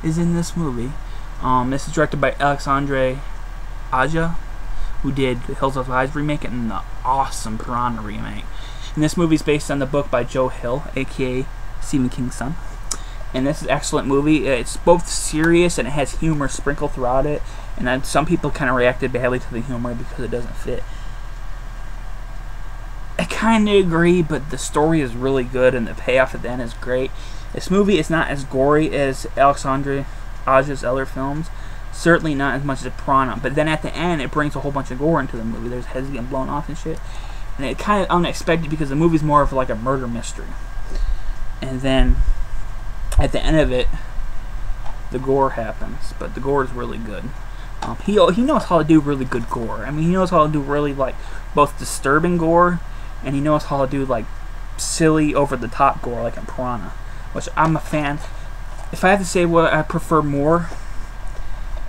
is in this movie. This is directed by Alexandre Aja, who did the Hills of Lies remake and the awesome Piranha remake. And this movie is based on the book by Joe Hill, aka Stephen King's son. And this is an excellent movie. It's both serious and it has humor sprinkled throughout it. And then some people kind of reacted badly to the humor because it doesn't fit. It kind of agree, but the story is really good and the payoff at the end is great. This movie is not as gory as Alexandre Aja's other films. Certainly not as much as Piranha, but then at the end it brings a whole bunch of gore into the movie. There's heads getting blown off and shit. And it kind of unexpected because the movie's more of like a murder mystery. And then at the end of it, the gore happens, but the gore is really good. He knows how to do really good gore. I mean, he knows how to do really like both disturbing gore, and he knows how to do like silly, over-the-top gore like in Piranha, which I'm a fan. If I have to say what I prefer more,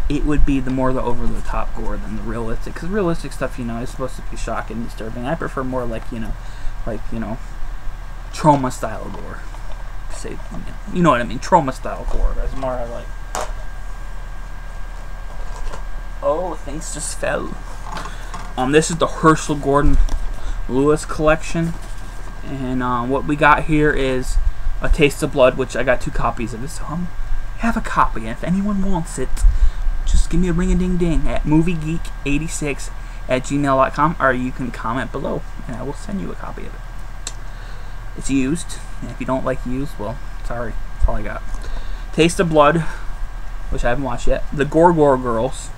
it would be the over-the-top gore than the realistic. Because realistic stuff, you know, is supposed to be shocking and disturbing. I prefer more like trauma style gore. Say, you know what I mean? Trauma style gore. That's more I like. Oh, things just fell. This is the Herschell Gordon Lewis collection, and what we got here is A Taste of Blood, which I got 2 copies of it. So have a copy, and if anyone wants it, just give me a ring-a-ding-ding at moviegeek86@gmail.com, or you can comment below, and I will send you a copy of it. It's used, and if you don't like used, well, sorry, that's all I got. Taste of Blood, which I haven't watched yet. The Gore Girls,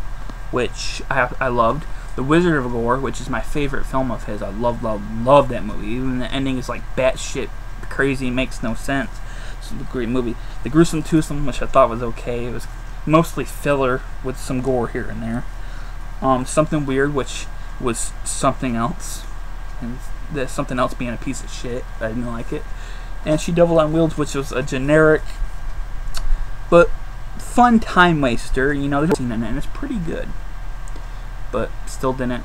which I loved. The Wizard of Gore, which is my favorite film of his. I love that movie. Even the ending is like batshit crazy, makes no sense. It's a great movie. The Gruesome Twosome, which I thought was okay. It was mostly filler with some gore here and there. Something Weird, which was something else. And there's something else being a piece of shit. I didn't like it. And She Devil on Wheels, which was a generic but fun time waster. You know, there's a scene in it, and it's pretty good. But still didn't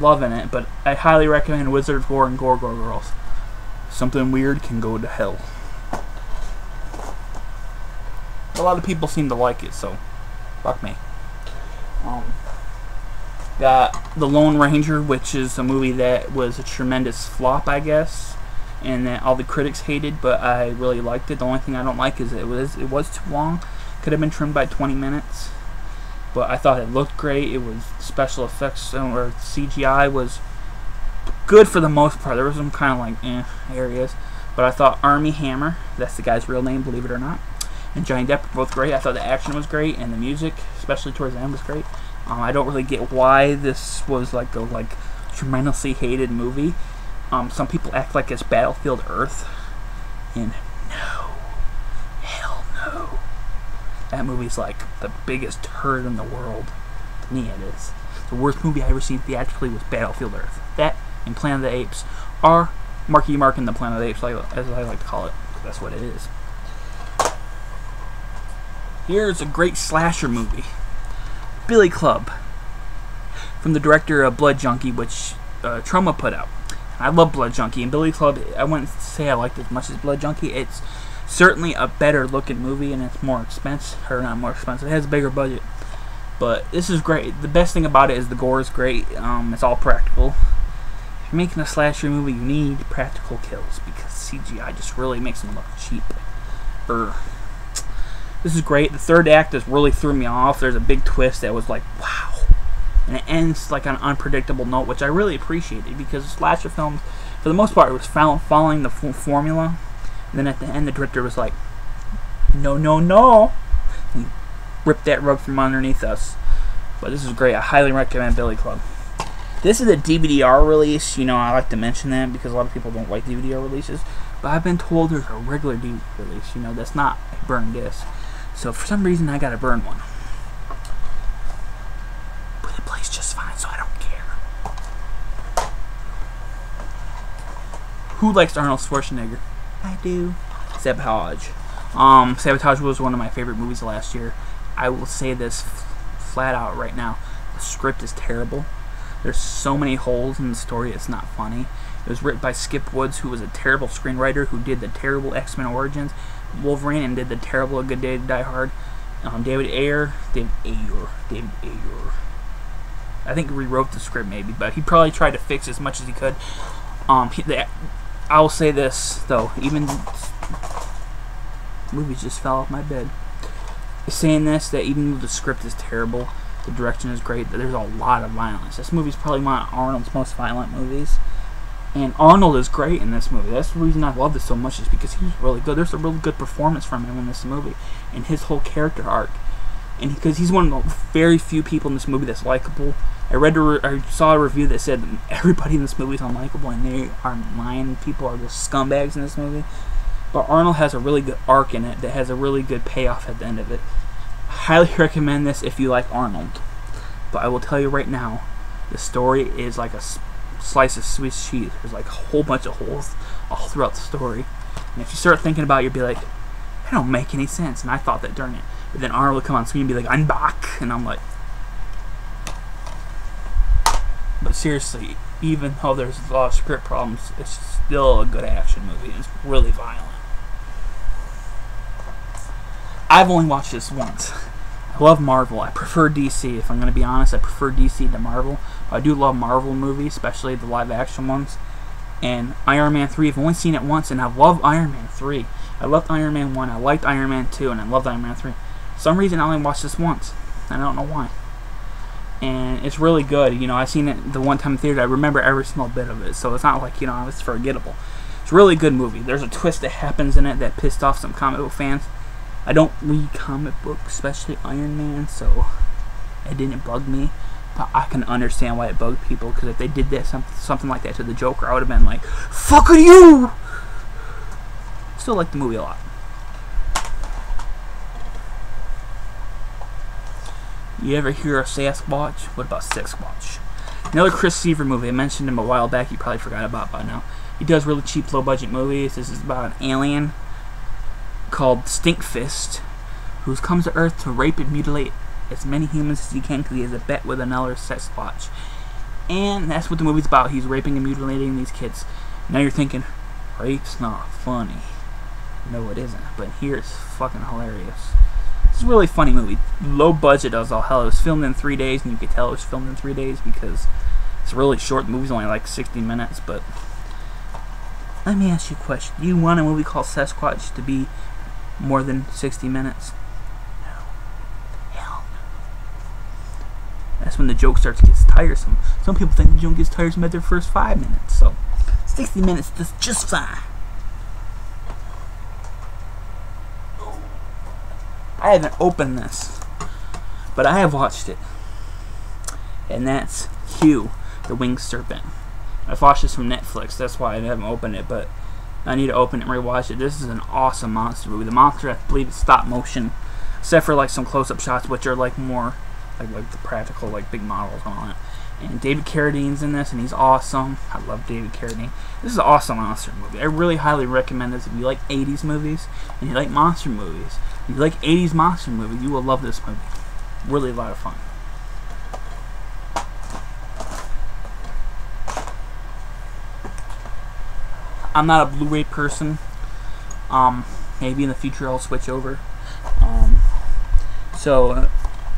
loving it. But I highly recommend Wizard of Gore and Gore Girls. Something Weird can go to hell. A lot of people seem to like it, so fuck me. Got The Lone Ranger, which is a movie that was a tremendous flop, I guess, and that all the critics hated, but I really liked it. The only thing I don't like is it was too long. Could have been trimmed by 20 minutes. But I thought it looked great. It was special effects or CGI was good for the most part. There was some kind of like areas, but I thought Armie Hammer, that's the guy's real name, believe it or not, and Johnny Depp were both great. I thought the action was great and the music, especially towards the end, was great. I don't really get why this was like a tremendously hated movie. Some people act like it's Battlefield Earth, and no, hell no. That movie's like the biggest turd in the world. To me, it is. The worst movie I ever seen theatrically was Battlefield Earth. That and Planet of the Apes are Marky Mark and the Planet of the Apes, as I like to call it. That's what it is. Here's a great slasher movie, Billy Club, from the director of Blood Junkie, which Troma put out. I love Blood Junkie, and Billy Club, I wouldn't say I liked it as much as Blood Junkie. It's certainly a better looking movie, and it's more expensive, or not more expensive, it has a bigger budget. But this is great. The best thing about it is the gore is great. It's all practical. If you're making a slasher movie, you need practical kills, because CGI just really makes them look cheap. This is great. The third act just really threw me off. There's a big twist that was like, wow. And it ends like on an unpredictable note, which I really appreciated, because slasher films, for the most part, it was following the formula. And then at the end, the director was like, no, no, no. He ripped that rug from underneath us. But this is great. I highly recommend Billy Club. This is a DVD-R release. You know, I like to mention that because a lot of people don't like DVD-R releases. But I've been told there's a regular DVD release. You know, that's not a burned disc. So for some reason, I got to burn one. But it plays just fine, so I don't care. Who likes Arnold Schwarzenegger? I do. Sabotage. Sabotage was one of my favorite movies last year. I will say this flat out right now. The script is terrible. There's so many holes in the story, it's not funny. It was written by Skip Woods, who was a terrible screenwriter, who did the terrible X-Men Origins, Wolverine, and did the terrible A Good Day to Die Hard. David Ayer. I think he rewrote the script maybe, but he probably tried to fix as much as he could. I will say this, though, even movies just fell off my bed. Saying this, that even though the script is terrible, the direction is great, that there's a lot of violence. This movie's probably one of Arnold's most violent movies. And Arnold is great in this movie. That's the reason I love this so much, is because he's really good. There's a really good performance from him in this movie, and his whole character arc. And because he's one of the very few people in this movie that's likable. I saw a review that said everybody in this movie is unlikable, and they aren't lying. People are just scumbags in this movie. But Arnold has a really good arc in it that has a really good payoff at the end of it. I highly recommend this if you like Arnold. But I will tell you right now, the story is like a slice of Swiss cheese. There's like a whole bunch of holes all throughout the story. And if you start thinking about it, you'll be like, that don't make any sense. And I thought that during it. But then Arnold would come on screen and be like, I'm back. And I'm like... But seriously, even though there's a lot of script problems, it's still a good action movie. It's really violent. I've only watched this once. I love Marvel. I prefer DC. If I'm going to be honest, I prefer DC to Marvel. But I do love Marvel movies, especially the live action ones. And Iron Man 3, I've only seen it once, and I love Iron Man 3. I loved Iron Man 1, I liked Iron Man 2, and I loved Iron Man 3. For some reason, I only watched this once. I don't know why. And it's really good. You know, I've seen it the one time in theater. I remember every single bit of it, so it's not like, you know, it's forgettable. It's a really good movie. There's a twist that happens in it that pissed off some comic book fans. I don't read comic books, especially Iron Man, so it didn't bug me. But I can understand why it bugged people, because if they did that something like that to the Joker, I would have been like, fuck you! Still like the movie a lot. You ever hear of Sasquatch? What about Squatch? Another Chris Seaver movie. I mentioned him a while back. You probably forgot about by now. He does really cheap, low-budget movies. This is about an alien called Stinkfist, who comes to Earth to rape and mutilate as many humans as he can because he has a bet with a Nellore Sasquatch. And that's what the movie's about. He's raping and mutilating these kids. Now you're thinking, rape's not funny. No, it isn't. But here it's fucking hilarious. It's a really funny movie. Low budget as all hell. It was filmed in 3 days, and you could tell it was filmed in 3 days because it's really short. The movie's only like 60 minutes, but let me ask you a question. Do you want a movie called Sasquatch to be more than 60 minutes? No. Hell no. That's when the joke starts to get tiresome. Some people think the joke gets tiresome at their first 5 minutes, so 60 minutes is just fine. I haven't opened this, but I have watched it, and that's Hugh, the Winged Serpent. I've watched this from Netflix, that's why I haven't opened it, but I need to open it and rewatch it. This is an awesome monster movie. The monster, I believe, is stop motion, except for like some close-up shots, which are like more like the practical, like big models and all that. And David Carradine's in this, and he's awesome. I love David Carradine. This is an awesome monster movie. I really highly recommend this if you like 80s movies and you like monster movies. If you like 80s monster movies, you will love this movie. Really a lot of fun. I'm not a Blu-ray person. Maybe in the future I'll switch over. So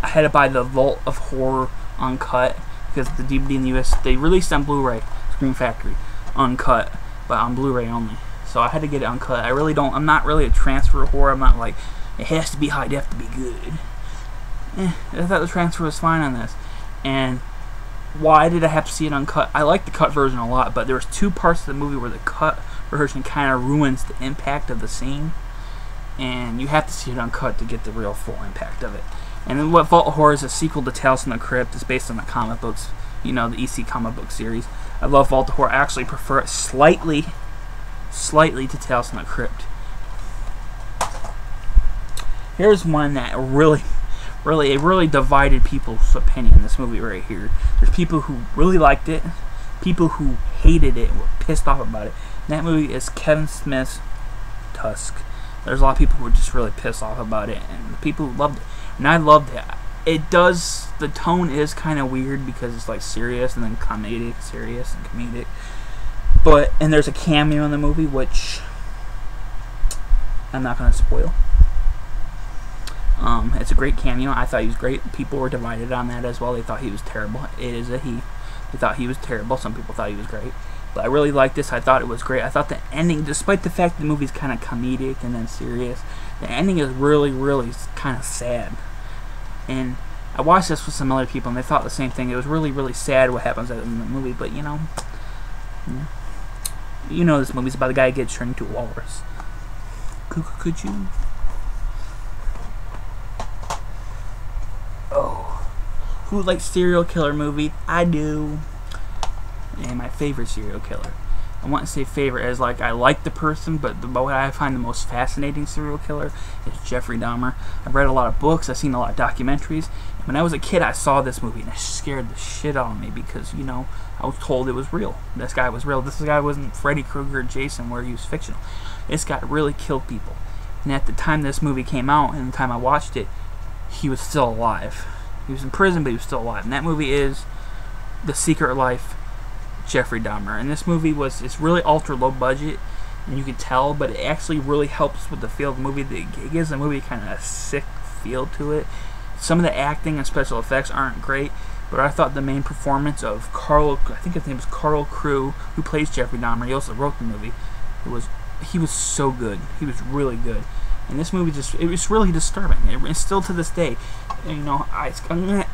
I had to buy the Vault of Horror uncut because the DVD in the US, they released on Blu-ray, Scream Factory, uncut, but on Blu-ray only. So I had to get it uncut. I'm not really a transfer horror. I'm not like, it has to be high def to be good. I thought the transfer was fine on this. And why did I have to see it uncut? I like the cut version a lot, but there was 2 parts of the movie where the cut version kind of ruins the impact of the scene. And you have to see it uncut to get the real full impact of it. And then what Vault of Horror is a sequel to Tales from the Crypt. It's based on the comic books, you know, the EC comic book series. I love Vault of Horror. I actually prefer it slightly to Tales from the Crypt. Here's one that really divided people's opinion. This movie right here. There's people who really liked it, people who hated it, were pissed off about it. And that movie is Kevin Smith's Tusk. There's a lot of people who were just really pissed off about it, and the people who loved it. And I loved it. The tone is kind of weird because it's like serious and then comedic, serious and comedic. And there's a cameo in the movie, which I'm not going to spoil. It's a great cameo. I thought he was great. People were divided on that as well. They thought he was terrible. It is a he. They thought he was terrible. Some people thought he was great. But I really liked this. I thought it was great. I thought the ending, despite the fact that the movie's kind of comedic and then serious, the ending is really, really kind of sad. And I watched this with some other people, and they thought the same thing. It was really, really sad what happens in the movie, but, you know, You know this movie's about the guy who gets turned into a walrus. Could you? Oh. Who likes serial killer movies? I do. And my favorite serial killer. I want to say favorite as like I like the person, but what I find the most fascinating serial killer is Jeffrey Dahmer. I've read a lot of books, I've seen a lot of documentaries. When I was a kid, I saw this movie and it scared the shit out of me because, you know, I was told it was real. This guy was real. This guy wasn't Freddy Krueger or Jason where he was fictional. This guy really killed people. And at the time this movie came out and the time I watched it, he was still alive. He was in prison, but he was still alive. And that movie is The Secret Life Jeffrey Dahmer. And this movie it's really ultra low budget, and you can tell, but it actually really helps with the feel of the movie. It gives the movie kind of a sick feel to it. Some of the acting and special effects aren't great, but I thought the main performance of I think his name is Carl Crew, who plays Jeffrey Dahmer. He also wrote the movie. He was so good. He was really good. And this movie it was really disturbing. It's still to this day. You know, I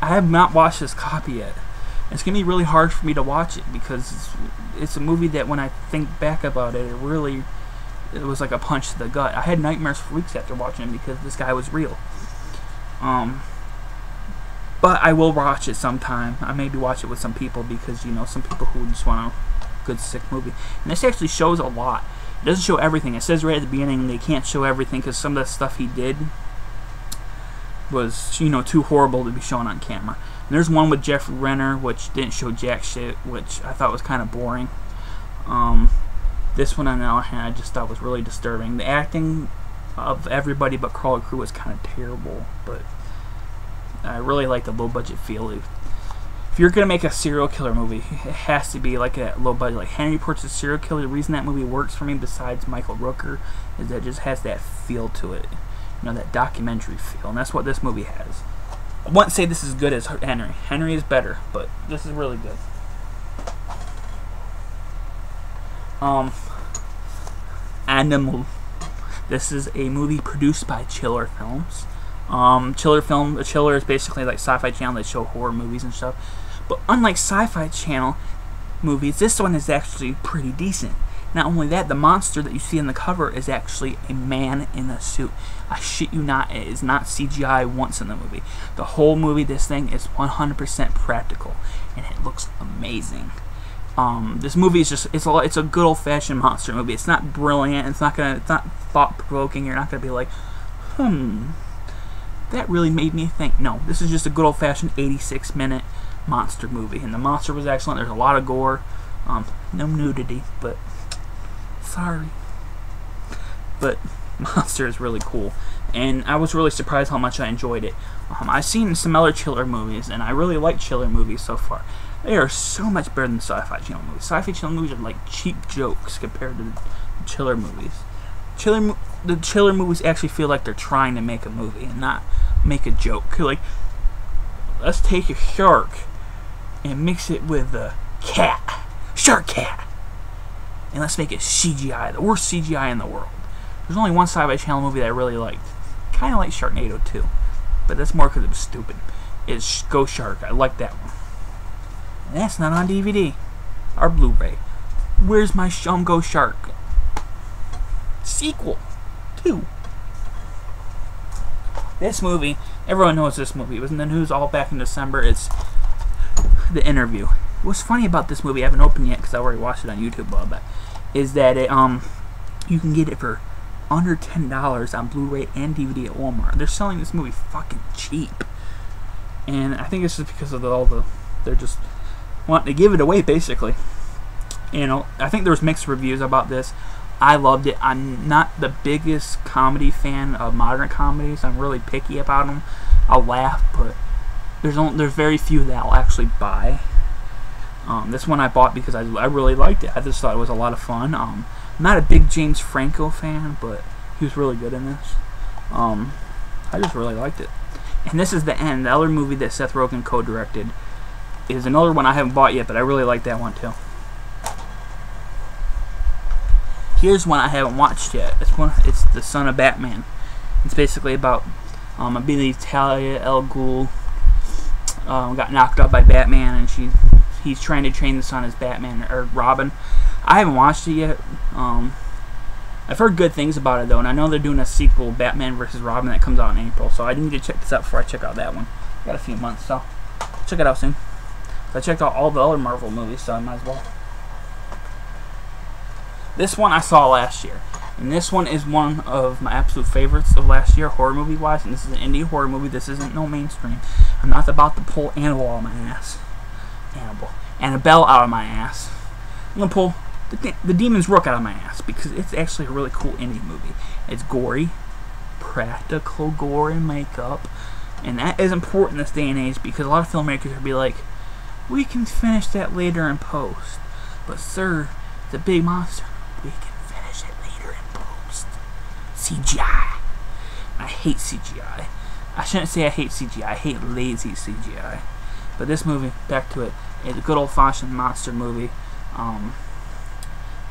have not watched this copy yet. It's going to be really hard for me to watch it because it's a movie that when I think back about it, it was like a punch to the gut. I had nightmares for weeks after watching it because this guy was real. But I will watch it sometime. I maybe watch it with some people because, you know, some people who just want a good sick movie. And this actually shows a lot. It doesn't show everything. It says right at the beginning they can't show everything because some of the stuff he did was, you know, too horrible to be shown on camera. And there's one with Jeffrey Renner, which didn't show jack shit, which I thought was kind of boring. This one, on the other hand, I just thought was really disturbing. The acting of everybody but Carl Crew was kind of terrible, but I really like the low-budget feel. If you're going to make a serial killer movie, it has to be like a low-budget. Like Henry Portrait's Serial Killer, the reason that movie works for me, besides Michael Rooker, is that it just has that feel to it. You know, that documentary feel, and that's what this movie has. I wouldn't say this is good as Henry. Henry is better, but this is really good. Animal. This is a movie produced by Chiller Films. Chiller is basically like Sci-Fi Channel that show horror movies and stuff. But unlike Sci-Fi Channel movies, this one is actually pretty decent. Not only that, the monster that you see in the cover is actually a man in a suit. I shit you not, it is not CGI once in the movie. The whole movie, this thing is 100% practical, and it looks amazing. This movie is just, it's a good old-fashioned monster movie. It's not brilliant, it's not thought-provoking, you're not gonna be like, that really made me think. No, this is just a good old-fashioned 86-minute monster movie, and the monster was excellent. There's a lot of gore, no nudity, but sorry. But monster is really cool, and I was really surprised how much I enjoyed it. I've seen some other Chiller movies, and I really like Chiller movies so far. They are so much better than Sci-Fi Channel movies. Sci-Fi Channel movies are like cheap jokes compared to the Chiller movies. The Chiller movies actually feel like they're trying to make a movie and not make a joke. Like, let's take a shark and mix it with a cat, shark cat, and let's make it CGI, the worst CGI in the world. There's only one Sci-Fi Channel movie that I really liked. Kind of like Sharknado 2, but that's more because it was stupid. It's Go Shark. I like that one. And that's not on DVD or Blu-ray. Where's my Go Shark sequel 2? This movie, everyone knows this movie. It was in the news all back in December. It's The Interview. What's funny about this movie, I haven't opened yet because I already watched it on YouTube all that, is that it, you can get it for under $10 on Blu-ray and DVD at Walmart. They're selling this movie fucking cheap, and I think it's just because of they're just wanting to give it away, basically. You know, I think there was mixed reviews about this. I loved it. I'm not the biggest comedy fan of modern comedies. I'm really picky about them. I'll laugh, but there's very few that I'll actually buy. This one I bought because I really liked it. I just thought it was a lot of fun. I'm not a big James Franco fan, but he was really good in this. I just really liked it. And this is The End. The other movie that Seth Rogen co-directed is another one I haven't bought yet, but I really like that one too. Here's one I haven't watched yet. It's The Son of Batman. It's basically about Ability Talia Al Ghul got knocked up by Batman, and he's trying to train the son as Batman or Robin. I haven't watched it yet. I've heard good things about it though, and I know they're doing a sequel, Batman vs. Robin, that comes out in April. So I need to check this out before I check out that one. Got a few months, so check it out soon. So I checked out all the other Marvel movies, so I might as well. This one I saw last year, and this one is one of my absolute favorites of last year, horror movie wise. And this is an indie horror movie. This isn't no mainstream. I'm not about to pull Annabelle out of my ass. Annabelle out of my ass. I'm gonna pull the Demon's Rook out of my ass because it's actually a really cool indie movie. It's gory, practical gore and makeup, and that is important in this day and age because a lot of filmmakers will be like, we can finish that later in post, but sir, it's a big monster. We can finish it later in post. CGI. I hate CGI. I shouldn't say I hate CGI. I hate lazy CGI. But this movie, back to it, is a good old-fashioned monster movie.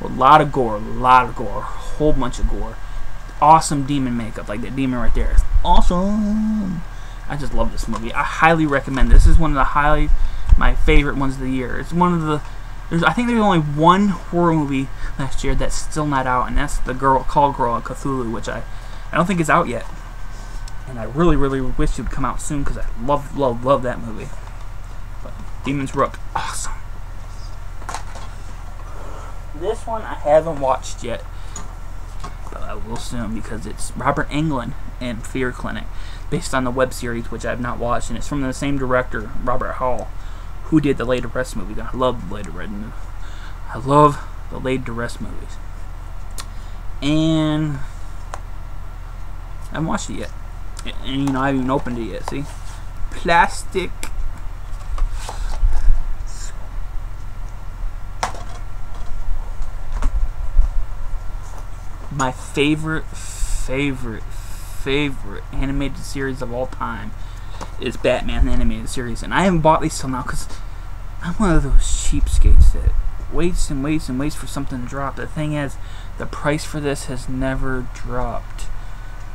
With a lot of gore, a whole bunch of gore. Awesome demon makeup, like that demon right there. It's awesome. I just love this movie. I highly recommend this. This is one of the my favorite ones of the year. It's one of the. I think there's only one horror movie last year that's still not out, and that's the Call Girl Cthulhu, which I don't think is out yet. And I really, really wish it would come out soon because I love that movie. But Demon's Rook, awesome. This one I haven't watched yet, but I will soon because it's Robert Englund and Fear Clinic, based on the web series which I have not watched, and it's from the same director, Robert Hall, who did the Laid to Rest movie. I love the Laid to Rest movies. I love the Laid to Rest movies, and I haven't watched it yet. And you know, I haven't even opened it yet. See, plastic. My favorite animated series of all time is Batman the Animated Series, and I haven't bought these till now because I'm one of those cheapskates that waits and waits and waits for something to drop. The thing is, the price for this has never dropped.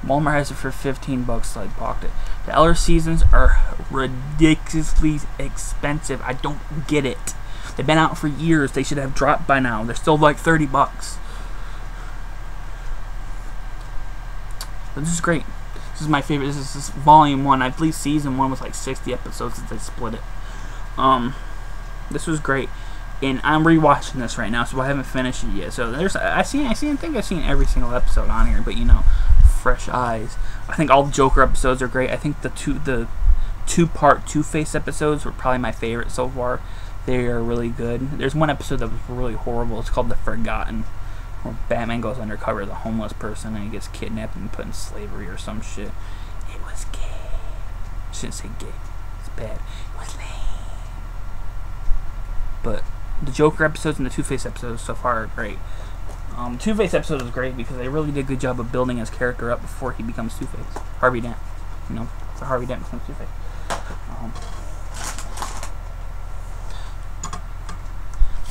Walmart has it for $15, so I bought it. The other seasons are ridiculously expensive. I don't get it. They've been out for years. They should have dropped by now. They're still like $30. But this is great. This is my favorite. This is volume 1. I believe season 1 was like 60 episodes since they split it. This was great, and I'm rewatching this right now, so I haven't finished it yet. So there's I think I've seen every single episode on here, but you know, fresh eyes. I think all the Joker episodes are great. I think the two-part Two-Face episodes were probably my favorite so far. They are really good. There's one episode that was really horrible. It's called The Forgotten, where Batman goes undercover as a homeless person and he gets kidnapped and put in slavery or some shit. It was gay. I shouldn't say gay. It's bad. It was lame. But the Joker episodes and the Two-Face episodes so far are great. Two-Face episode is great because they really did a good job of building his character up before he becomes Two-Face. Harvey Dent. You know, so Harvey Dent becomes Two-Face.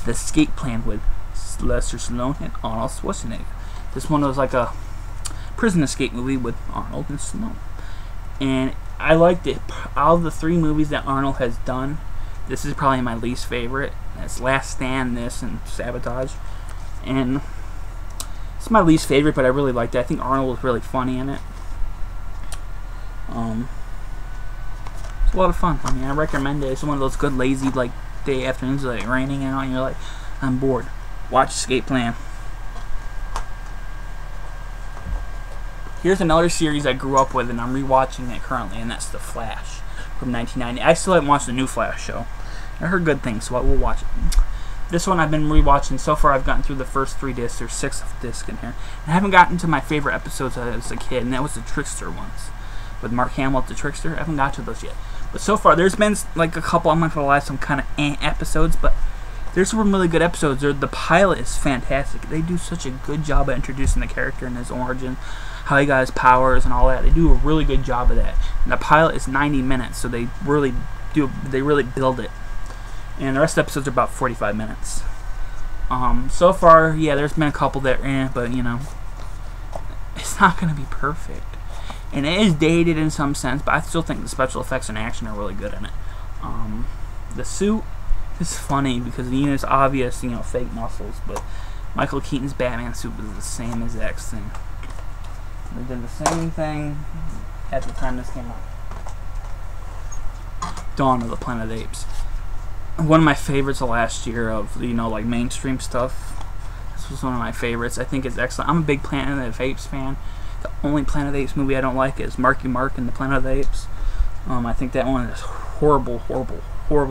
The Escape Plan with Sylvester Stallone and Arnold Schwarzenegger. This one was like a prison escape movie with Arnold and Stallone, and I liked it. Out of the 3 movies that Arnold has done, this is probably my least favorite. It's Last Stand, this, and Sabotage, and it's my least favorite, but I really liked it. I think Arnold was really funny in it. It's a lot of fun. I mean, I recommend it. It's one of those good lazy like day afternoons, like raining out, and you're like, I'm bored. Watch Escape Plan. Here's another series I grew up with, and I'm rewatching it currently, and that's The Flash from 1990. I still haven't watched the new Flash show. I heard good things, so I will watch it. This one I've been rewatching. So far, I've gotten through the first 3 discs. There's 6 discs in here. And I haven't gotten to my favorite episodes as a kid, and that was the Trickster ones. With Mark Hamill, the Trickster. I haven't got to those yet. But so far, there's been like a couple, I'm not going to lie, some kind of episodes, but there's some really good episodes. The pilot is fantastic. They do such a good job at introducing the character and his origin, how he got his powers and all that. They do a really good job of that. And the pilot is 90 minutes, so they really build it. And the rest of the episodes are about 45 minutes. So far, yeah, there's been a couple that, but you know, it's not going to be perfect. And it is dated in some sense, but I still think the special effects and action are really good in it. The suit It's funny because it's obvious, fake muscles, but Michael Keaton's Batman suit was the same exact thing. They did the same thing at the time this came out. Dawn of the Planet of the Apes. One of my favorites of last year of, like mainstream stuff. This was one of my favorites. I think it's excellent. I'm a big Planet of the Apes fan. The only Planet of the Apes movie I don't like is Marky Mark and the Planet of the Apes. I think that one is horrible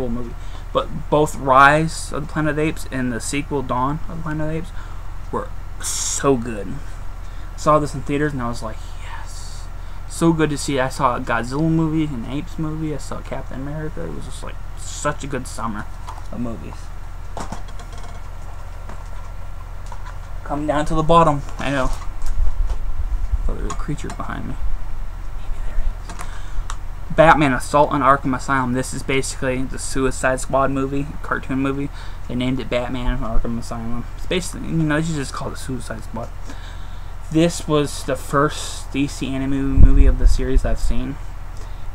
movie. But both Rise of the Planet of the Apes and the sequel Dawn of the Planet of the Apes were so good. I saw this in theaters and I was like, yes. So good to see. I saw a Godzilla movie, an Apes movie. I saw Captain America. It was just like such a good summer of movies. Coming down to the bottom. I know. Oh, there's a creature behind me. Batman Assault on Arkham Asylum. This is basically the Suicide Squad movie, cartoon movie. They named it Batman Arkham Asylum. It's basically, they should just call it Suicide Squad. This was the first DC anime movie of the series I've seen,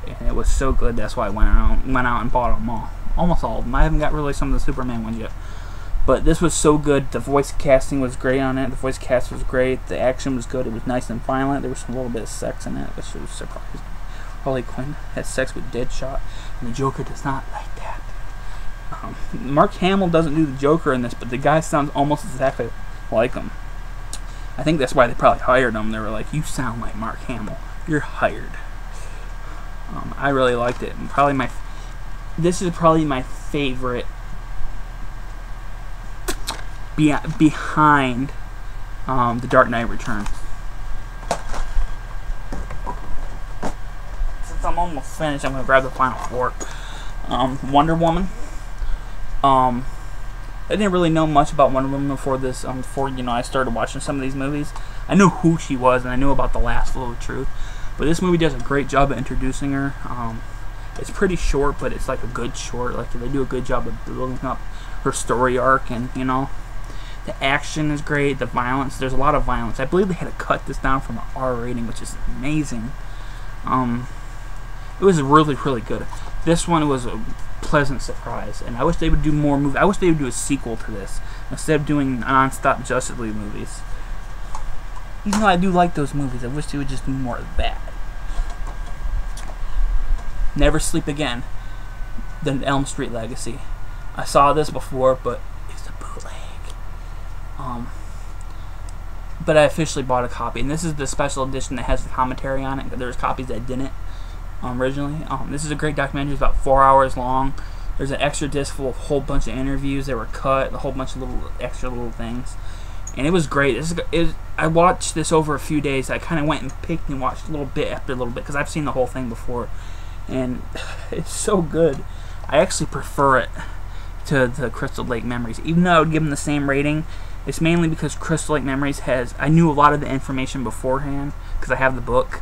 and it was so good. That's why I went out and bought them all, almost all of them. I haven't got really some of the Superman ones yet, but this was so good. The voice casting was great on it. The voice cast was great. The action was good. It was nice and violent. There was a little bit of sex in it, which was surprising. Harley Quinn has sex with Deadshot, and the Joker does not like that. Mark Hamill doesn't do the Joker in this, but the guy sounds almost exactly like him. I think that's why they probably hired him. They were like, "You sound like Mark Hamill. You're hired." I really liked it, and this is probably my favorite behind The Dark Knight Returns. I'm almost finished. I'm gonna grab the final four. Wonder Woman. I didn't really know much about Wonder Woman before this. Before I started watching some of these movies. I knew who she was, and I knew about The Last Little Truth. But this movie does a great job of introducing her. It's pretty short, but it's like a good short. Like they do a good job of building up her story arc, and the action is great. The violence. There's a lot of violence. I believe they had to cut this down from an R rating, which is amazing. It was really good. This one was a pleasant surprise, and I wish they would do more movies. I wish they would do a sequel to this instead of doing non-stop Justice League movies. Even though I do like those movies, I wish they would just do more of that. Never Sleep Again. The Elm Street Legacy. I saw this before, but it's a bootleg. But I officially bought a copy, and this is the special edition that has the commentary on it. There's copies that didn't. Originally. This is a great documentary. It's about 4 hours long. There's an extra disc full of a whole bunch of interviews that were cut, a whole bunch of extra little things, and it was great. I watched this over a few days. I kind of went and picked and watched a little bit after a little bit because I've seen the whole thing before, and it's so good. I actually prefer it to the Crystal Lake Memories, even though I would give them the same rating. It's mainly because Crystal Lake Memories I knew a lot of the information beforehand because I have the book.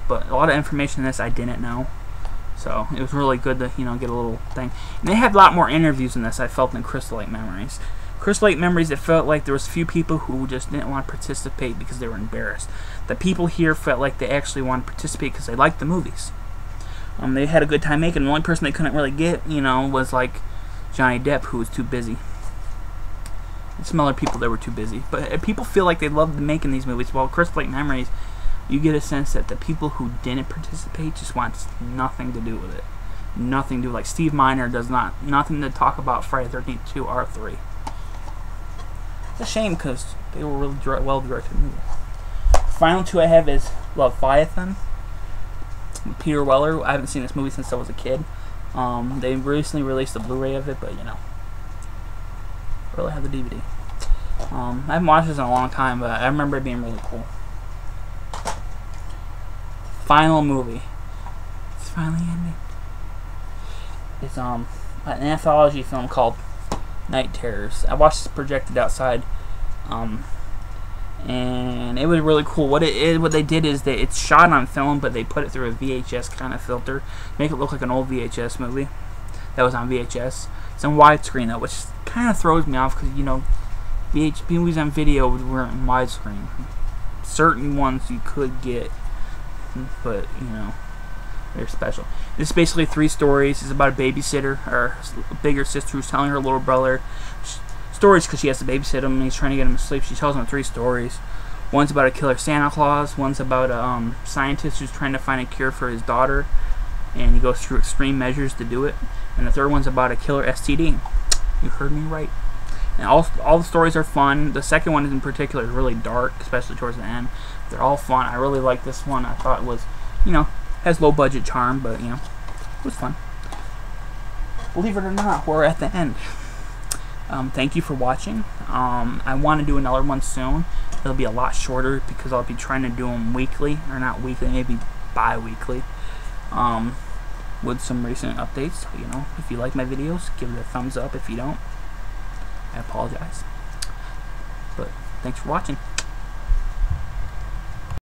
But a lot of information in this I didn't know, so it was really good to get a little thing. And they had a lot more interviews in this, I felt, than Crystal Lake Memories. Crystal Lake Memories, it felt like there was a few people who just didn't want to participate because they were embarrassed. The people here felt like they actually wanted to participate because they liked the movies. They had a good time making. The only person they couldn't really get, was like Johnny Depp, who was too busy. And some other people that were too busy. But people feel like they loved making these movies. Well, Crystal Lake Memories, you get a sense that the people who didn't participate just want nothing to do with it. Nothing to do. Like Steve Miner does nothing to talk about Friday the 13th 2 or 3. It's a shame because they were really well directed movies. Final two I have is Leviathan. Peter Weller. I haven't seen this movie since I was a kid. They recently released a Blu-ray of it, but I really have the DVD. I haven't watched this in a long time, but I remember it being really cool. Final movie. It's finally ending. It's an anthology film called Night Terrors. I watched this projected outside, and it was really cool. What they did is it's shot on film, but they put it through a VHS kind of filter, make it look like an old VHS movie that was on VHS. It's in widescreen though, which kind of throws me off because VHS movies on video weren't in widescreen. Certain ones you could get. But They're special. This is basically 3 stories. It's about a babysitter, or a bigger sister, who's telling her little brother stories because she has to babysit him and he's trying to get him to sleep. She tells him 3 stories. One's about a killer Santa Claus. One's about a scientist who's trying to find a cure for his daughter, and he goes through extreme measures to do it. And the third one's about a killer STD. You heard me right. And all the stories are fun. The second one in particular is really dark, especially towards the end. They're all fun. I really like this one. I thought it was, you know, has low budget charm, but you know, it was fun. Believe it or not, we're at the end. Thank you for watching. I want to do another one soon. It'll be a lot shorter because I'll be trying to do them weekly, or not weekly, maybe bi-weekly, with some recent updates. So, you know, if you like my videos, give it a thumbs up. If you don't, I apologize. But thanks for watching.